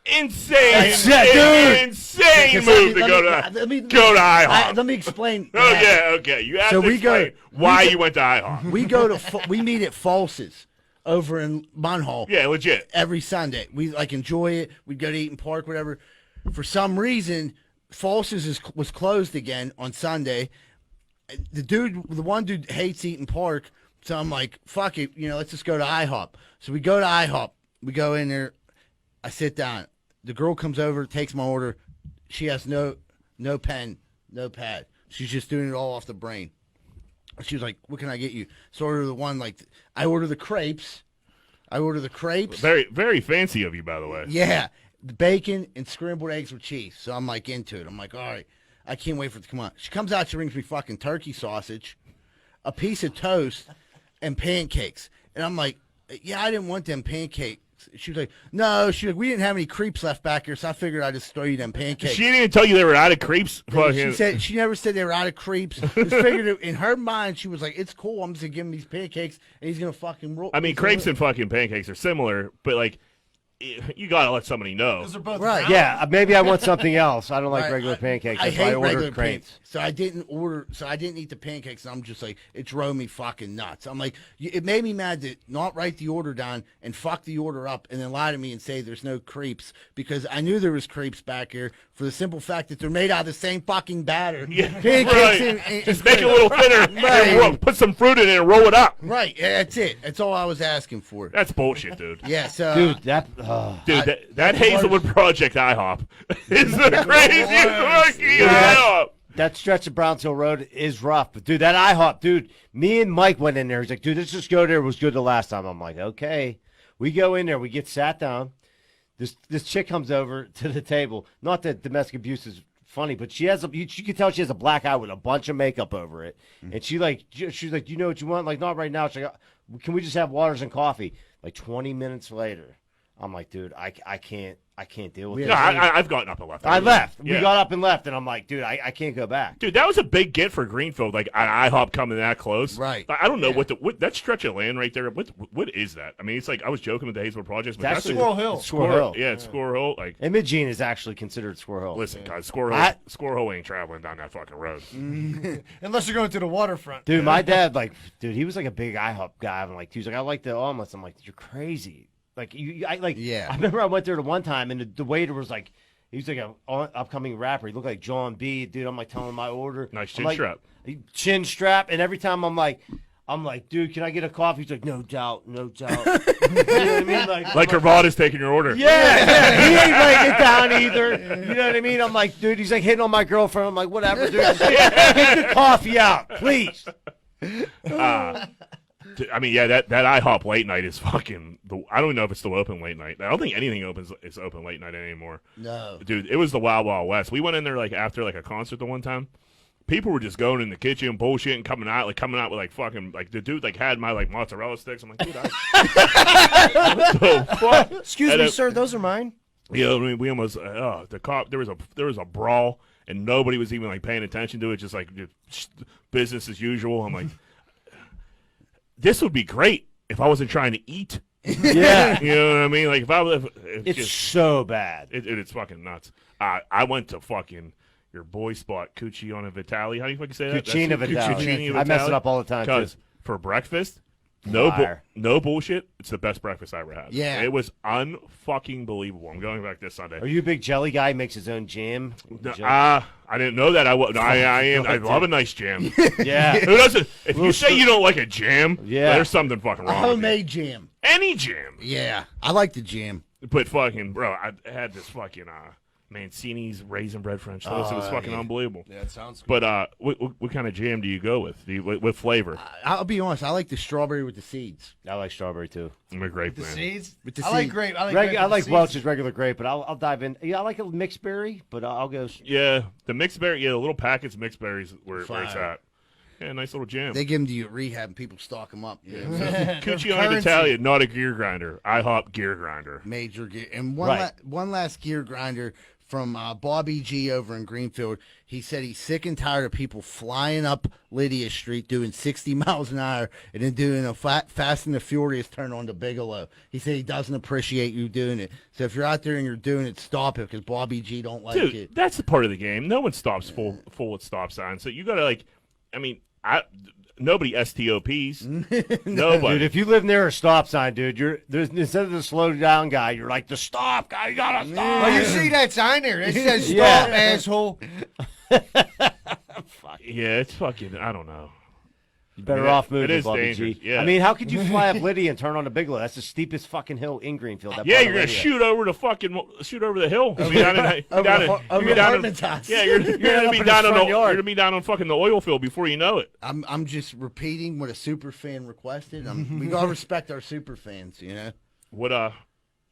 Insane Because move to go to IHOP. Let me explain. Oh yeah, okay. You have to explain why you went to IHOP. We meet at Fals's over in Munhall. Yeah, legit. Every Sunday. We like enjoy it. We'd go to Eaton Park, whatever. For some reason, Fals's was closed again on Sunday. The one dude hates Eaton Park, so I'm like, fuck it, let's just go to IHOP. So we go to IHOP. We go in there. I sit down. The girl comes over, takes my order. She has no pen, no pad. She's just doing it all off the brain. She was like, "What can I get you?" So I order the one I order the crepes. Very, very fancy of you, by the way. Yeah, the bacon and scrambled eggs with cheese. So I'm like into it. I'm like, all right, I can't wait for it to come out. She comes out. She brings me fucking turkey sausage, a piece of toast, and pancakes. And I'm like, yeah, I didn't want them pancakes. She was like, no. She was like, we didn't have any crepes left back here, so I figured I'd just throw you them pancakes. She didn't even tell you they were out of crepes. She never said they were out of crepes. Just figured in her mind, she was like, it's cool. I'm just gonna give him these pancakes, and he's gonna fucking roll. I mean, crepes and fucking pancakes are similar, but like, you gotta let somebody know. Those are both Right. Yeah, maybe I want something else. I don't like regular pancakes. I That's why hate I ordered regular crepes. pancakes. So I didn't eat the pancakes. And I'm just like, it drove me fucking nuts. I'm like, it made me mad to not write the order down and fuck the order up and then lie to me and say there's no crepes because I knew there was crepes back here for the simple fact that they're made out of the same fucking batter. Yeah, Pancakes right. and Just make it a little thinner. Right. And put some fruit in it and roll it up. Right. Yeah, that's it. That's all I was asking for. That's bullshit, dude. Yeah. So Dude, That Hazelwood Project IHOP is the craziest fucking IHOP. that stretch of Brownsville Road is rough. But, dude, that IHOP, dude, me and Mike went in there. He's like, dude, let's just go there. It was good the last time. I'm like, okay. We go in there. We get sat down. This chick comes over to the table. Not that domestic abuse is funny, but you can tell she has a black eye with a bunch of makeup over it. Mm-hmm. And she's like, you know what you want? Like, not right now. She's like, can we just have waters and coffee? Like 20 minutes later, I'm like, dude, I can't I can't deal with Yeah. it. No, I've gotten up and left. I left. Yeah. We got up and left, and I'm like, dude, I can't go back. Dude, that was a big get for Greenfield. Like IHOP coming that close. Right. I don't know what that stretch of land right there. What is that? I mean, it's like I was joking with the Hazelwood Projects, but that's Actually, Squirrel Hill. it's Squirrel Hill. Yeah, it's Squirrel Hill. Like, Imogene is actually considered Squirrel Hill. listen, guys, Squirrel Hill ain't traveling down that fucking road. Unless you're going to the waterfront. Dude, my dad, he was like a big IHOP guy. I'm like, he was like, I like the omelets. I'm like, you're crazy. Like, Yeah. I remember I went there the one time, and the waiter was like, he was like an upcoming rapper. He looked like John B. Dude, I'm like telling him my order. Nice I'm chin like, strap. Chin strap, and every time I'm like, dude, can I get a coffee? He's like, no doubt. You know what I mean? Like Carvada's taking your order. Yeah, he ain't laying it down either. You know what I mean? I'm like, dude, he's like hitting on my girlfriend. I'm like, whatever, dude. Just get the coffee out, please. I mean, yeah, that IHOP late night is fucking. I don't know if it's still open late night. I don't think anything is open late night anymore. No. Dude, it was the Wild Wild West. We went in there like after like a concert the one time. People were just going in the kitchen and bullshit and coming out with like fucking like the dude like had my like mozzarella sticks. I'm like, dude, what the fuck? Excuse me, sir, those are mine. Yeah, I mean, we almost the cop. There was a brawl and nobody was even like paying attention to it. Just like just business as usual. I'm like, this would be great if I wasn't trying to eat. Yeah, You know what I mean? Like if I was, it's so bad. it's fucking nuts. I went to fucking your boy spot, Cucina Vitale. How do you fucking say that? Cucina Vitale. Cucina I mess it Vitale. up all the time, too. Because for breakfast, Liar. no bullshit. It's the best breakfast I ever had. Yeah. It was unfucking believable. I'm going back this Sunday. Are you a big jelly guy? He makes his own jam. I didn't know that. I am. I love a nice jam. Yeah. Who doesn't? If you say you don't like a jam, Yeah. there's something fucking A wrong. with you. homemade jam. Any jam. Yeah. I like the jam. But fucking, bro, I had this fucking Mancini's raisin bread French toast. It was fucking unbelievable. Yeah, it sounds good. But what kind of jam do you go with? With flavor? I'll be honest. I like the strawberry with the seeds. I like strawberry too. I'm a grape The man. seeds? With the I like seeds. grape. I like I grape with like the Welch's seeds. regular grape, but I'll dive in. Yeah, I like a mixed berry, but I'll go. Yeah, the mixed berry. Yeah, the little packets of mixed berries where it's Fire. at. Yeah, nice little jam. They give them to you at Rehab and people stock them up. Yeah. Cucina currency. Italian, not a gear grinder. IHOP gear grinder. Major gear. And one, Right. one last gear grinder from Bobby G over in Greenfield. He said he's sick and tired of people flying up Lydia Street doing 60 miles an hour and then doing a Fast and the Furious turn on to Bigelow. He said he doesn't appreciate you doing it. So if you're out there and you're doing it, stop it because Bobby G don't like Dude, it. that's the part of the game. No one stops full at stop signs. So you gotta nobody STOPs. Nobody. Dude, if you live near a stop sign, dude, there's instead of the slow down guy, you're like the stop guy. You gotta stop. Well, you see that sign there? It says stop, Yeah. asshole. Yeah, it's fucking. I don't know. You better Yeah, off moving, it is Bobby dangerous, G. yeah. I mean, how could you fly up Lydia and turn on to Bigelow? That's the steepest fucking hill in Greenfield. that Yeah, part you're of gonna Lydia. shoot over the hill. I mean, Over the apartment house. Yeah, you're gonna up be in down his on front you're yard. gonna be down on fucking the oil field before you know it. I'm just repeating what a super fan requested. We gotta respect our super fans, you know. What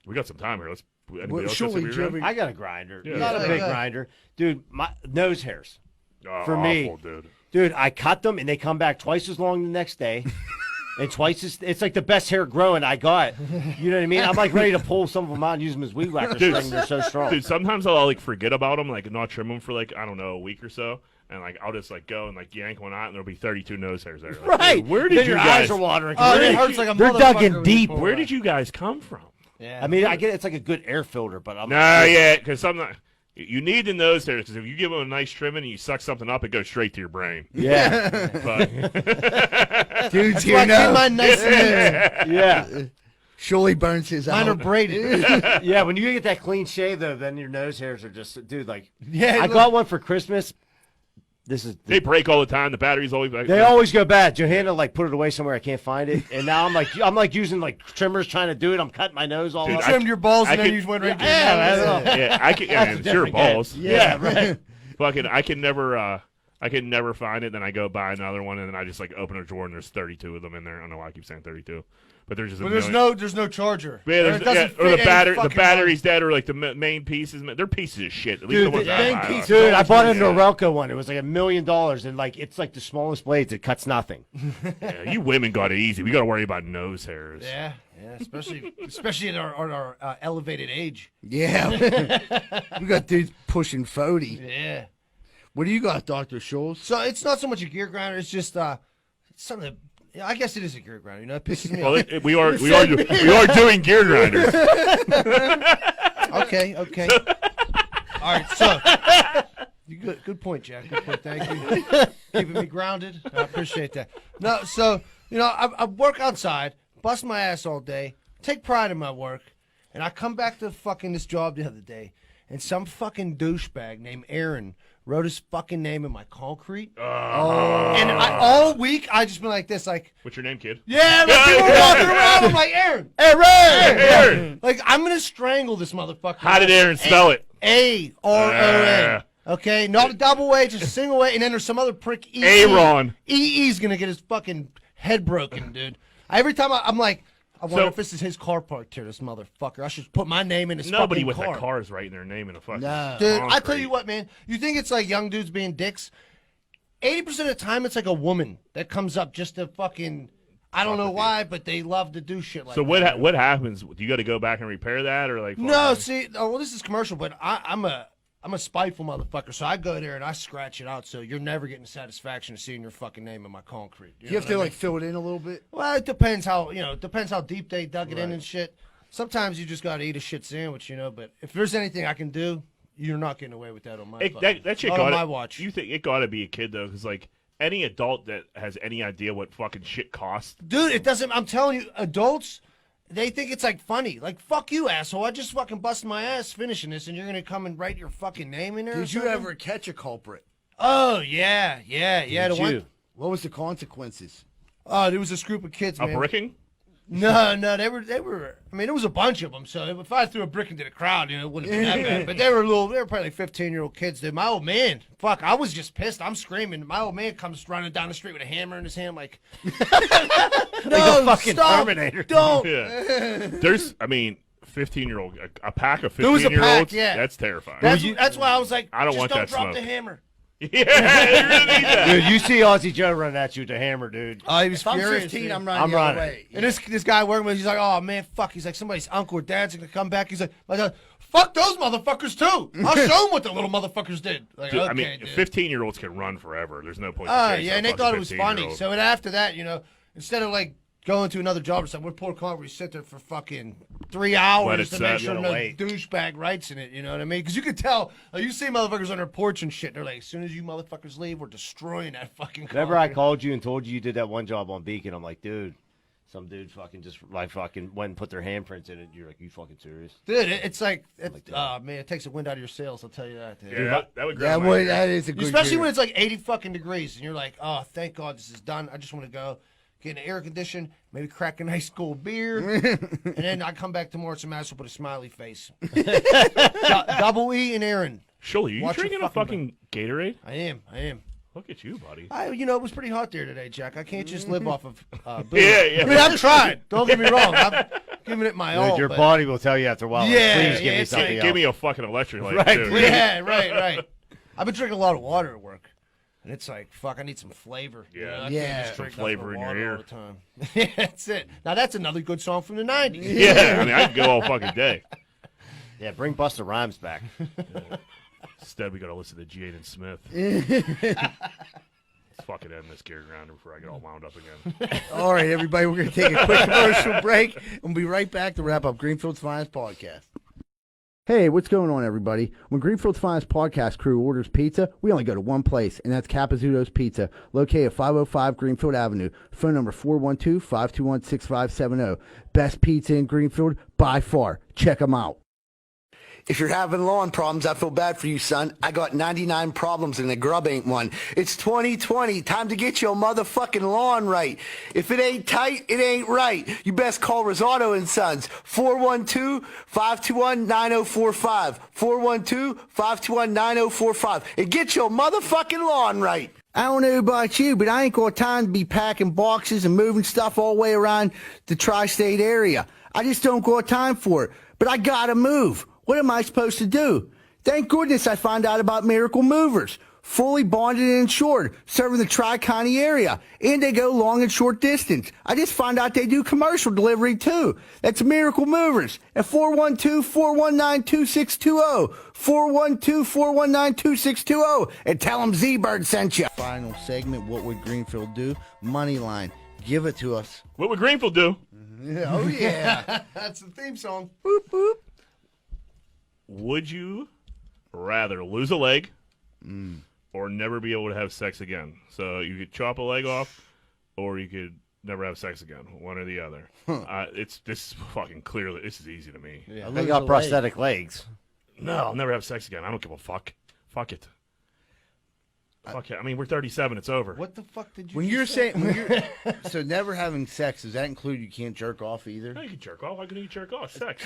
we got some time here. Let's. Anybody else got surely, some beer Joey- around? I got a grinder. Yeah. Not a Yeah. big Yeah. grinder. Dude, my nose hairs. Oh, for me. awful, dude. Dude, I cut them and they come back twice as long the next day. And twice as it's like the best hair growing I got. You know what I mean? I'm like ready to pull some of them out and use them as weed whacker Dude. string. They're so strong. Dude, sometimes I'll like forget about them, like not trim them for like I don't know a week or so, and like I'll just like go and like yank one out, and there'll be 32 nose hairs there. Like, Right. dude, where Then did you your guys? eyes are watering. Oh, Where it did- hurts like a They're motherfucker dug in when you deep. pull Where that. did you guys come from? Yeah. I mean, I get it's like a good air filter, but I'm Nah, yeah, because you need the nose hairs because if you give them a nice trimming and you suck something up, it goes straight to your brain. Yeah. But, Dude's Well, I here keep now. mine nice and Yeah. Surely burns his mine are out. braided. Yeah, when you get that clean shave though, then your nose hairs are just dude like Yeah, I look. got one for Christmas. This is they break all the time. The battery's always like. they always go bad. Johanna like put it away somewhere I can't find it, and now I'm like using like trimmers trying to do it. I'm cutting my nose all Dude, up. I- Trimmed your balls I and then could- you just went right to Yeah, your I nose. don't know. Yeah, I can. Yeah, That's a it's your different game. balls. Yeah, right. Fucking, I can never find it. Then I go buy another one, and then I just like open a drawer, and there's 32 of them in there. I don't know why I keep saying 32, but there's just. Well, a million. there's no charger. Yeah, Or there's, it doesn't or the fit any the fucking battery's dead, or like the main pieces. They're pieces of shit. At least Dude, the ones the I main buy piece- are. Dude, I bought a Yeah. Norelco one. It was like $1 million, and like it's like the smallest blades. It cuts nothing. Yeah, you women got it easy. We got to worry about nose hairs. Yeah. Yeah, especially at our elevated age. Yeah. We got dudes pushing 40. Yeah. What do you got, Dr. Scholes? So it's not so much a gear grinder. It's just something. Yeah, I guess it is a gear grinder. You know, it pisses me off. Well, we are doing gear grinders. Okay. All right. So, good point, Jack. Good point. Thank you. Keeping me grounded. I appreciate that. No, so I work outside, bust my ass all day, take pride in my work, and I come back to fucking this job the other day, and some fucking douchebag named Aaron wrote his fucking name in my concrete. And all week I just been like this, like, What's your name, kid? yeah, like people were walking around. I'm like, Aaron. Like, I'm gonna strangle this motherfucker. How did Aaron spell it? Aaron. Okay, not a double A, just a single A, and then there's some other prick E. Aaron. EE's gonna get his fucking head broken, dude. Every time I'm like, I wonder if this is his car parked here, this motherfucker. I should put my name in his Nobody fucking with car. a car is writing their name in a fucking Dude, concrete. I tell you what, man. You think it's like young dudes being dicks? 80% of the time, it's like a woman that comes up just to fucking. I don't know why, but they love to do shit like So that. what happens? Do you got to go back and repair that, or like? No, see, well, this is commercial, but I'm a spiteful motherfucker, so I go there and I scratch it out. So you're never getting satisfaction of seeing your fucking name in my concrete. You have to like fill it in a little bit. Well, it depends how deep they dug it in and shit. Sometimes you just gotta eat a shit sandwich, But if there's anything I can do, you're not getting away with that on my That shit not on got my watch. You think it got to be a kid though, because like any adult that has any idea what fucking shit costs, Dude, it doesn't. I'm telling you, adults, they think it's like funny. Like, fuck you, asshole. I just fucking busted my ass finishing this, and you're gonna come and write your fucking name in there. Did you ever catch a culprit? Oh yeah. The one. What was the consequences? Oh, there was this group of kids, a man. bricking. No, they were. I mean, there was a bunch of them. So if I threw a brick into the crowd, it wouldn't have been that bad. But they were probably like 15-year-old kids. Dude, my old man, fuck, I was just pissed. I'm screaming. My old man comes running down the street with a hammer in his hand, like, No, fucking stop. Terminator. Don't. Yeah. There's, 15-year-old, a pack of There was a 15-year-olds. pack, yeah. That's terrifying. That's why I was like, I don't just want don't that drop smoke. the hammer. Yeah, you really need that. Dude, you see Aussie Joe running at you with a hammer, dude. Oh, he was If I'm furious. 15, dude. I'm running I'm the other running. way. And this guy working with, he's like, oh man, fuck. He's like, somebody's uncle or dad's gonna come back. He's like, fuck those motherfuckers too. I'll show them what the little motherfuckers did. Like, Dude, okay, dude. 15-year-olds can run forever. There's no point. Oh to chase yeah, a and they fucking thought it was funny. 15-year-old. So after that, instead of like going to another job or something, we're poor concrete. We sit there for fucking 3 hours Let it to set. make sure You no gotta wait. douchebag writes in it. You know what I mean? Because you could tell. Like, you see motherfuckers on their porch and shit. They're like, as soon as you motherfuckers leave, we're destroying that fucking. Remember I concrete. called you and told you did that one job on Beacon? I'm like, dude, some dude fucking just like fucking went and put their handprints in it. You're like, you fucking serious? Dude, it's like, that. man, it takes the wind out of your sails. I'll tell you that. Dude. Yeah, that would Yeah, grab boy, my that is a good. Especially gear. when it's like 80 fucking degrees, and you're like, oh, thank God this is done. I just want to go get an air condition, maybe crack a nice cold beer, and then I come back tomorrow, some asshole put a smiley face. Double E and Aaron. Surely, you Watch your drinking a fucking fucking Gatorade? I am. Look at you, buddy. It was pretty hot there today, Jack. I can't just live off of booze. Yeah. I mean, I've tried. Don't get me wrong. I've given it my Dude, all. your but- body will tell you after a while. like, Yeah, please give yeah, me it's something like- else. Give me a fucking electrolyte, Right, too. please. Yeah, right. I've been drinking a lot of water at work. And it's like, fuck, I need some flavor. Yeah. I Yeah. can't just Some drink flavor nothing in but your water ear. all the time. Yeah, that's it. Now, that's another good song from the 90s. Yeah, I could go all fucking day. Yeah, bring Busta Rhymes back. Instead, we got to listen to Jaden Smith. Let's fucking end this gear grinder before I get all wound up again. All right, everybody, we're going to take a quick commercial break, and we'll be right back to wrap up Greenfield's Finest Podcast. Hey, what's going on, everybody? When Greenfield's Finest Podcast crew orders pizza, we only go to one place, and that's Capizzuto's Pizza, located at 505 Greenfield Avenue. Phone number 412-521-6570. Best pizza in Greenfield by far. Check them out. If you're having lawn problems, I feel bad for you, son. I got 99 problems and the grub ain't one. It's 2020. Time to get your motherfucking lawn right. If it ain't tight, it ain't right. You best call Rosato and Sons. 412-521-9045. 412-521-9045. And get your motherfucking lawn right. I don't know about you, but I ain't got time to be packing boxes and moving stuff all the way around the tri-state area. I just don't got time for it. But I gotta move. What am I supposed to do? Thank goodness I found out about Miracle Movers. fully bonded and insured, serving the Tri-County area. And they go long and short distance. I just found out they do commercial delivery too. That's Miracle Movers at 412-419-2620. 412-419-2620. And tell them Z-Bird sent you. Final segment, what would Greenfield do? MoneyLine. Give it to us. What would Greenfield do? Oh, yeah. That's the theme song. Boop, boop. Would you rather lose a leg or never be able to have sex again? So you could chop a leg off, or you could never have sex again. One or the other. This is fucking clearly. This is easy to me. Yeah. I got prosthetic legs. No, I'll never have sex again. I don't give a fuck. Fuck it. Fuck it. I mean, we're 37. It's over. What the fuck did you When just you're say? saying, so never having sex, does that include you can't jerk off either? No, you can jerk off. Why couldn't you jerk off? Sex.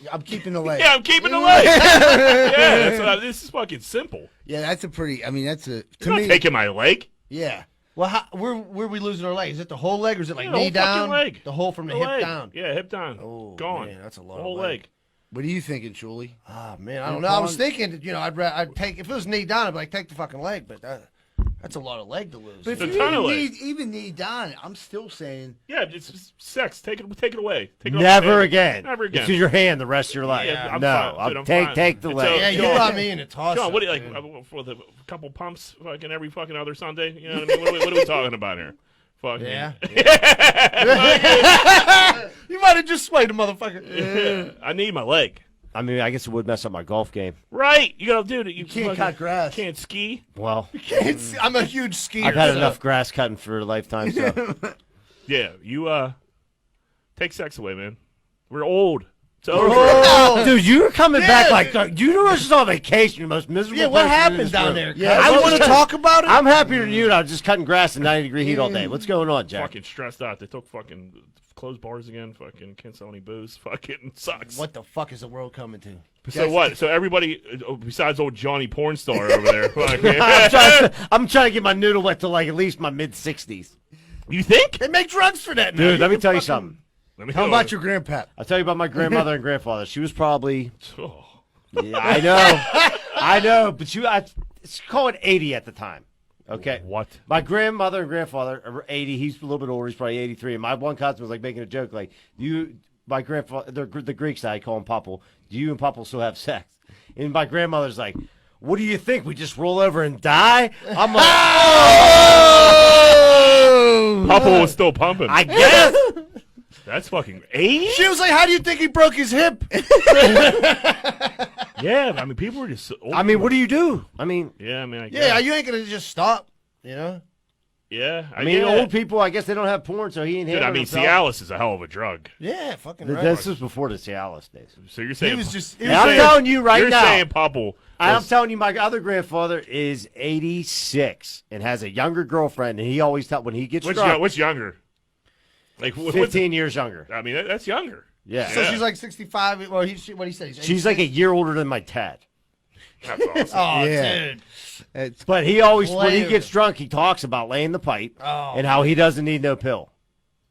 I'm keeping the leg. Yeah, I'm keeping the leg. Yeah, this is fucking simple. Yeah, that's a pretty, I mean, that's a, to You're not me, taking my leg. yeah. Well, where are we losing our leg? Is it the whole leg, or is it like Yeah, the knee whole fucking down? leg. The whole from the hip leg. down. Yeah, hip down. Oh, Gone. man, that's a lot The of whole leg. leg. What are you thinking, Julie? Ah, man, I don't know. I was thinking, I'd take, if it was knee down, I'd be like, take the fucking leg, but that's a lot of leg to lose. But if It's you a ton of even need down, I'm still saying, Yeah, it's sex. Take it away. Take it off the Never table. again. Never again. It's in your hand the rest of your life. Yeah, I'm no, fine, dude, I'm take fine. take the It's leg. yeah, you got me in a toss. John, what do you like for the couple pumps fucking every fucking other Sunday? You know what I mean? What are we talking about here? Fucking Yeah. You might have just swayed a motherfucker. I need my leg. I mean, I guess it would mess up my golf game. Right. You gotta do it. You can't fucking cut grass. Can't ski. Well, I'm a huge skier. I've had so- enough grass cutting for a lifetime. So Yeah. You take sex away, man. We're old. It's over. dude, you were coming back like you were just on vacation. The most miserable. Yeah, what person in happened this down room. there? Yeah, I I want to was- talk about it. I'm happier than you. I was just cutting grass in 90-degree heat all day. What's going on, Jack? Fucking stressed out. They took fucking closed bars again. Fucking can't sell any booze. Fucking sucks. What the fuck is the world coming to? So what? So everybody besides old Johnny porn star over there. Fucking, I'm trying to get my noodle wet to like at least my mid-60s. you think? They make drugs for that, Dude, let me tell you something. Let me how know. about your grandpap? I'll tell you about my grandmother and grandfather. She was probably, Oh. yeah, I know, but call it 80 at the time. Okay. What? My grandmother and grandfather are 80. He's a little bit older. He's probably 83. And my one cousin was like making a joke, like, my grandfather, the Greek side, call him Popple. Do you and Popple still have sex? And my grandmother's like, what do you think? We just roll over and die? I'm like, Papa was still pumping. I guess. That's fucking 80? She was like, "How do you think he broke his hip?" Yeah, I mean, people were just old. I mean, what do you do? I mean, Yeah, I mean, I Yeah, guess. you ain't gonna just stop. You know? Yeah. I mean, yeah. old people, I guess they don't have porn, so he ain't Dude, handling I mean, himself. Cialis is a hell of a drug. Yeah, fucking right. This was before the Cialis days. So you're saying He was just. He And I'm was telling you right you're now. saying Papa I'm was- telling you, my other grandfather is 86 and has a younger girlfriend, and he always tells when he gets drunk, what's younger? Like what's 15 years younger. I mean, that's younger. Yeah. so Yeah. she's like 65. Well, what did he say? She's like a year older than my dad. That's awesome. Oh, Yeah. dude. It's, But he always, when he Player. gets drunk, he talks about laying the pipe Oh. and how he doesn't need no pill.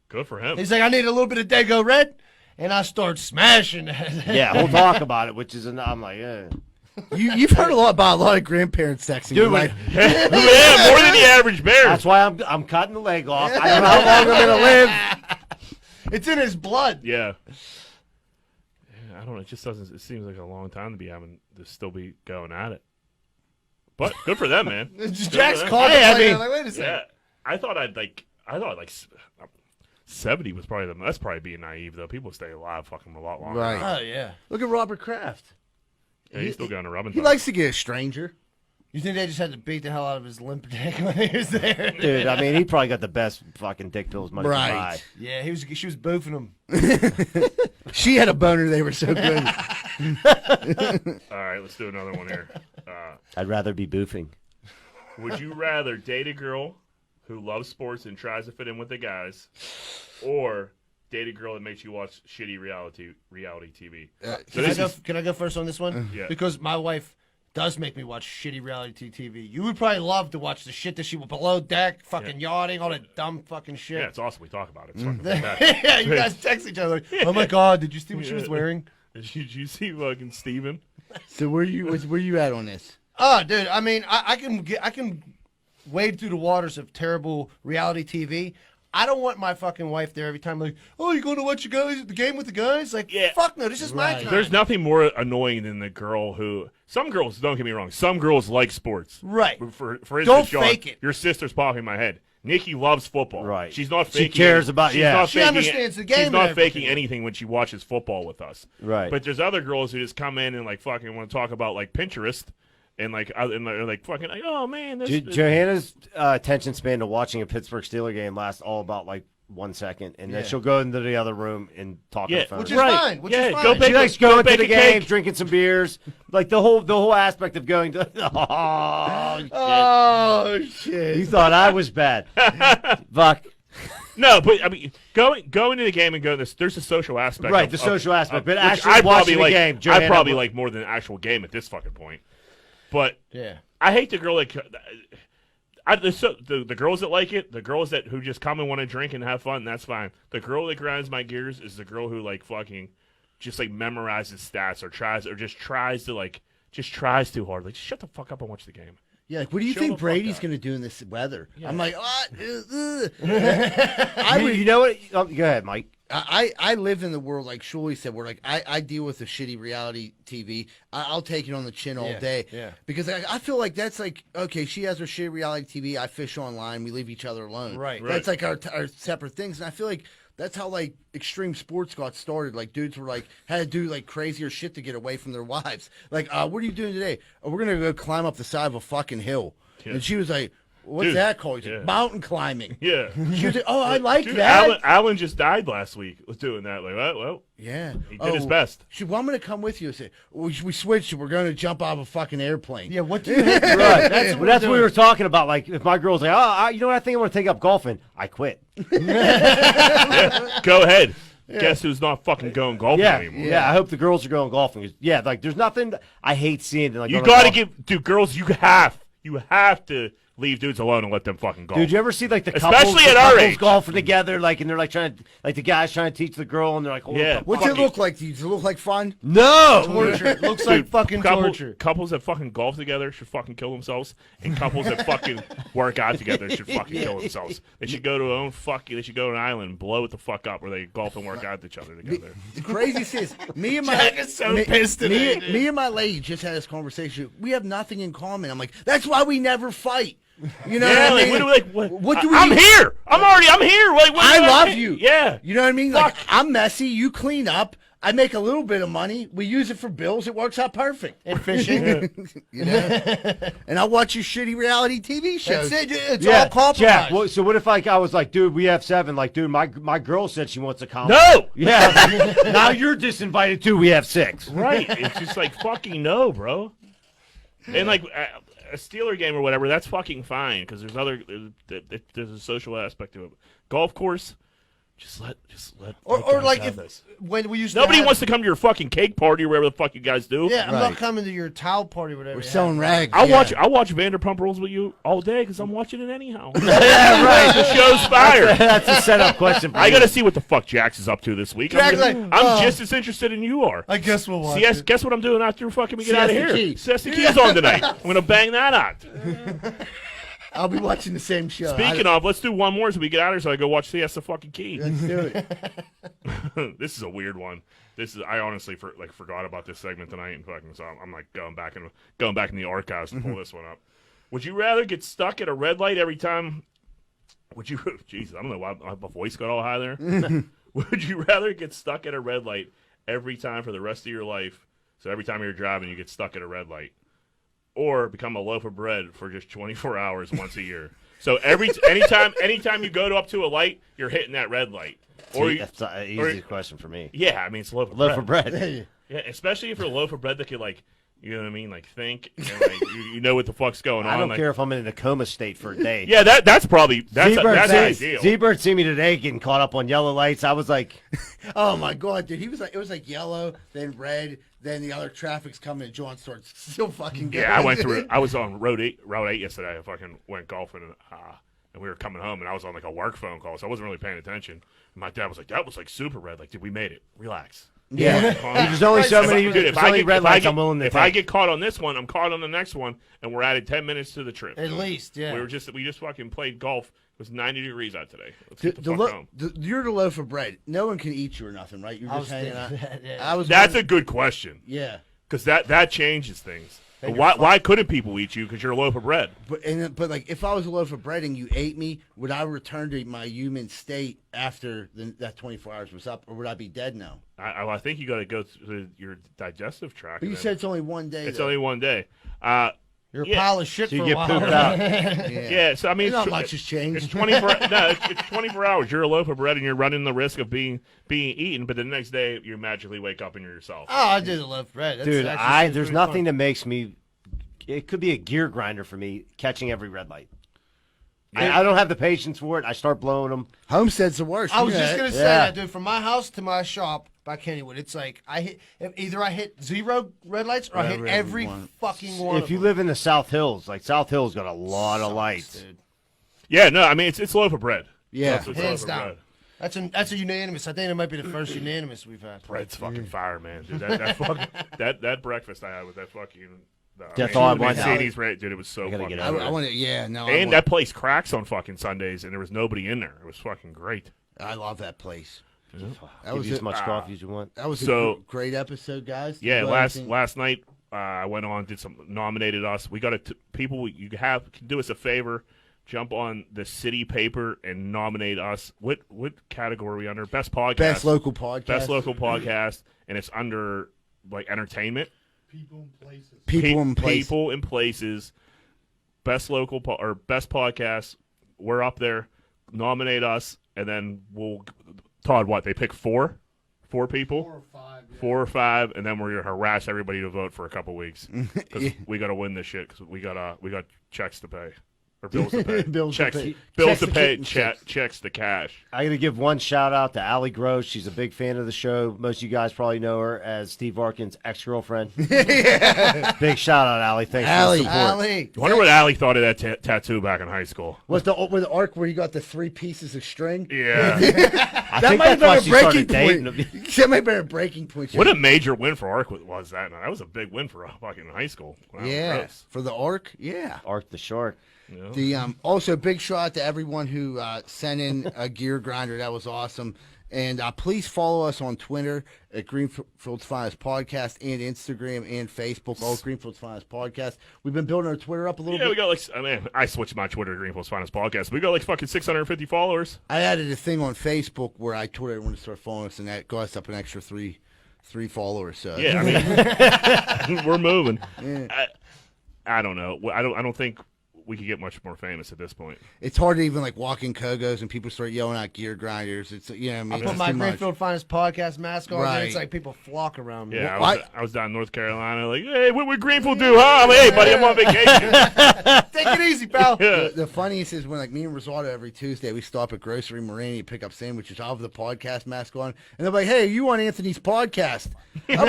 Good for him. He's like, I need a little bit of Dago Red, and I start smashing that. Yeah, we'll talk about it, which is, I'm like, you've heard about a lot of grandparents sexing. Dude, like, Yeah, more than the average bear. that's why I'm cutting the leg off. I don't know how long I'm gonna live. It's in his blood. Yeah. I don't know. It just doesn't. It seems like a long time to be having to still be going at it. But good for them, man. Jack's Yeah. called. Hey, I I mean- like, wait a second. Yeah, I thought 70 was probably that's probably being naive though. People stay alive fucking a lot longer. Right. Oh yeah. look at Robert Kraft. Yeah, he's still going to rubbing. He likes to get a stranger. You think they just had to beat the hell out of his limp dick when he was there? Dude, I mean, he probably got the best fucking dick pills money Right. can buy. Yeah, she was boofing him. She had a boner. They were so good. All right, let's do another one here. I'd rather be boofing. Would you rather date a girl who loves sports and tries to fit in with the guys, or date a girl that makes you watch shitty reality TV? So Can I go first on this one? Yeah. Because my wife does make me watch shitty reality TV. You would probably love to watch the shit that she would below deck, fucking yachting, all that dumb fucking shit. yeah, it's awesome. We talk about it. It's fucking fantastic. Yeah, you guys text each other like, "Oh my god, did you see what she was wearing?" Did you see fucking Steven? So where you at on this? Oh, dude. I mean, I can wade through the waters of terrible reality TV. I don't want my fucking wife there every time. Like, oh, you going to watch the game with the guys? Like, fuck no. This is my time. There's nothing more annoying than the girl who. Some girls, don't get me wrong. Some girls like sports. Right. For instance, Don't John, fake it. Your sister's popping in my head. Nikki loves football. Right. She's not She faking. cares about. She's Yeah. not She faking, understands the game She's and not everything. faking anything when she watches football with us. Right. But there's other girls who just come in and like fucking want to talk about like Pinterest. And they're like fucking like, oh man, this Johanna's attention span to watching a Pittsburgh Steelers game lasts all about like 1 second, and then she'll go into the other room and talk on the phone. Which is fine. Which is fine. Go bake She likes going to bake the a game, cake. drinking some beers, like the whole aspect of going to. Oh shit! Oh shit! You thought I was bad, fuck. No, but I mean, going to the game and going. There's a social aspect, Right, the social aspect, but which actually I'd watching probably the like, game, Johanna I probably would- like more than the actual game at this fucking point. But Yeah. I hate the girl that. The girls that like it, the girls who just come and want to drink and have fun, that's fine. The girl that grinds my gears is the girl who like fucking just like memorizes stats or tries too hard. Like, shut the fuck up and watch the game. Yeah, like, what do you Chill the think fuck Brady's out. going to do in this weather? I'm like, You know what? Oh, go ahead, Mike. I live in the world, like Shuley said, where like I deal with the shitty reality TV. I'll take it on the chin all day. yeah. Because I feel like that's like, okay, she has her shitty reality TV. I fish online. We leave each other alone. Right. That's like our separate things. And I feel like that's how like extreme sports got started. Like dudes were like had to do like crazier shit to get away from their wives. Like, what are you doing today? Oh, we're gonna go climb up the side of a fucking hill. Yeah. And she was like, what's Dude, that called? He's like, yeah. mountain climbing. Yeah. She was like, oh, I like Dude, that. Alan just died last week with doing that. Like, well, Yeah. he did his best. Well, I'm going to come with you and say, we switched. We're going to jump out of a fucking airplane. Yeah. What do you hate? Right. That's That's what we were talking about. Like, if my girl's like, you know what? I think I want to take up golfing. I quit. Yeah. Go ahead. Guess who's not fucking going golfing anymore? Yeah. I hope the girls are going golfing. Yeah, like there's nothing I hate seeing. Like, You going got to golf. give girls. You have to leave dudes alone and let them fucking golf. Dude, you ever see like the Especially couples, at our age. golfing together, like, and they're like trying to, like the guy's trying to teach the girl, and they're like, Yeah. What's it look like? Does it look like fun? No, Torture. It looks like fucking torture. Couples that fucking golf together should fucking kill themselves, and couples that fucking work out together should fucking kill themselves. They should go to their own fucking. They should go to an island and blow it the fuck up where they golf and work out with each other together. The craziest is me and my Jack is so pissed today, dude. me and my lady just had this conversation. We have nothing in common. I'm like, that's why we never fight. You know Yeah, what I like, mean? what do we? I'm I'm here. I'm here. Like, what I do love you. Yeah. You know what I mean? Like, I'm messy. You clean up. I make a little bit of money. We use it for bills. It works out perfect. And fishing. You know? And I watch your shitty reality TV shows. That's it. It's yeah, all compromise. Jack. So what if like I was like, dude, we have 7. Like, dude, my girl said she wants a combo. No. Yeah. Now you're disinvited too. We have 6. Right. It's just like fucking no, bro. And like a Steeler game or whatever, that's fucking fine because there's a social aspect to it. Golf course, just let. Or guys like have if this. when we used Nobody to have, wants to come to your fucking cake party or whatever the fuck you guys do. Yeah, I'm Right. not coming to your towel party or whatever. We're you selling have. rags. I'll yeah. watch Vanderpump Rules with you all day because I'm watching it anyhow. Yeah, right. The show's fire. That's a setup question. For I you. got to see what the fuck Jax is up to this week. Jack's like, I'm just as interested in you are. I guess we'll watch See, it. guess what I'm doing after fucking we get out of Siesta here? Key. Siesta Key's on tonight. I'm gonna bang that out. I'll be watching the same show. Speaking of, let's do one more so we get out of here so I go watch Siesta fucking Key. Let's do it. This is a weird one. I honestly forgot about this segment tonight and fucking so I'm like going back in the archives to pull this one up. Would you rather get stuck at a red light every time? Would you? Jeez, I don't know why my voice got all high there. Would you rather get stuck at a red light every time for the rest of your life? So every time you're driving, you get stuck at a red light, or become a loaf of bread for just 24 hours once a year. So anytime you go up to a light, you're hitting that red light. Or That's an easy question for me. yeah, I mean it's a loaf of Loaf bread. of bread. Yeah, especially if you're a loaf of bread that could like, you know what I mean, like think, and, like, you know what the fuck's going on. I don't like, care if I'm in a coma state for a day. Yeah, that's probably that's ideal. Z-Bird see me today getting caught up on yellow lights. I was like, Oh my god, dude! It was like yellow, then red, then the other traffic's coming, and John starts still fucking going. Yeah, I went through it. I was on Route 8 yesterday. I fucking went golfing, and we were coming home, and I was on like a work phone call, so I wasn't really paying attention. And my dad was like, "That was like super red. Like, dude, we made it. Relax." Yeah. There's only so many red lights I'm willing to If take. I get caught on this one, I'm caught on the next one, and we're added 10 minutes to the trip. At least, yeah. We just fucking played golf. It was 90 degrees out today. Let's get the fuck home. You're the loaf of bread. No one can eat you or nothing, right? You're I just was hanging out. thinking that, yeah. That's a good question. Yeah. Because that changes things. But why couldn't people eat you? Because you're a loaf of bread. But like, if I was a loaf of bread and you ate me, would I return to my human state after that 24 hours was up, or would I be dead now? I think you got to go through your digestive tract. But you said it's only one day. It's though. only one day. You're a pile of shit So for you a get while. pooped out. Yeah, so I mean, Not much has changed. It's 24. No, it's 24 hours. You're a loaf of bread, and you're running the risk of being eaten. But the next day, you magically wake up and you're yourself. Oh, I do the loaf of bread. That's Dude, actually there's pretty nothing fun. that makes me. It could be a gear grinder for me catching every red light. I don't have the patience for it. I start blowing them. Homestead's the worst. I was just gonna say Yeah. that, dude. From my house to my shop by Kennywood, it's like either I hit 0 red lights or I hit every fucking one. If you live in the South Hills, like South Hills got a lot of lights. dude. Yeah, no, I mean it's a loaf of bread. Yeah. It's a Hands loaf of down. bread. That's a unanimous. I think it might be the first unanimous we've had. Bread's fucking fire, man, dude. That fucking that breakfast I had with that fucking That's all I want now. Mercedes, right, dude. It was so gotta fucking. get I, over I want to. Yeah, no. And that place cracks on fucking Sundays, and there was nobody in there. It was fucking great. I love that place. That Give was you as a, much coffee as you want. that was So- a great episode, guys. Yeah, Well, last night I went on, nominated us. We got people. You can do us a favor, jump on the city paper and nominate us. What category are we under? Best podcast, best local podcast. best local podcast, and it's under like entertainment. people and places. People and places. Best local or best podcast. We're up there. Nominate us, and then we'll. Todd, what they pick four people, 4 or 5. Yeah. 4 or 5, and then we're gonna harass everybody to vote for a couple weeks because we got to win this shit because we got checks to pay or bills to pay. Bills to checks, pay. bills Checks to to pay. kit- Checks to cash. I got to give one shout out to Allie Gross. She's a big fan of the show. Most of you guys probably know her as Steve Arkin's ex-girlfriend. Big shout out, Allie. Thanks Allie. for the support. Ali. I wonder what Allie thought of that tattoo back in high school. Was with the arc where you got the 3 pieces of string? Yeah. I That think might have that's why been a she breaking started dating point. him. That might have been a breaking point. What a major win for Ark was that night. That was a big win for fucking high school. Wow, Yeah, gross. for the arc. Yeah. Ark the Shark. You know? The also big shout out to everyone who sent in a gear grinder. That was awesome. And please follow us on Twitter at Greenfield's Finest Podcast and Instagram and Facebook, all Greenfield's Finest Podcast. We've been building our Twitter up a little Yeah, we bit. got like, I mean, I switched my Twitter to Greenfield's Finest Podcast. We got like fucking 650 followers. I added a thing on Facebook where I told everyone to start following us, and that got us up an extra three followers. So Yeah, I mean, we're moving. Yeah. I don't know. I don't think we could get much more famous at this point. It's hard to even like walk in Kogos and people start yelling out gear grinders. It's you know what I mean. I It's put just my too much. Greenfield Finest podcast mask on, Right. and it's like people flock around me. Yeah, Well, I was down in North Carolina, like, hey, what would Greenfield do, huh? I'm like, hey, buddy, I'm on vacation. Take it easy, pal. Yeah. The funniest is when like me and Rosado every Tuesday we stop at Grocery Morini to pick up sandwiches. I'll have the podcast mask on, and they're like, "Hey, are you on Anthony's podcast?" I'm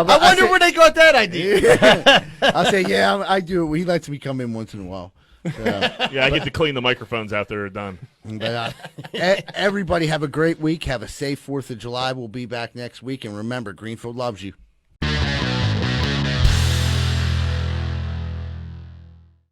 like, I wonder where they got that idea. I'll say, "Yeah, I do." He lets me come in once in a while. So, Yeah, I get to clean the microphones after they're done. but everybody have a great week. Have a safe 4th of July. We'll be back next week, and remember, Greenfield loves you.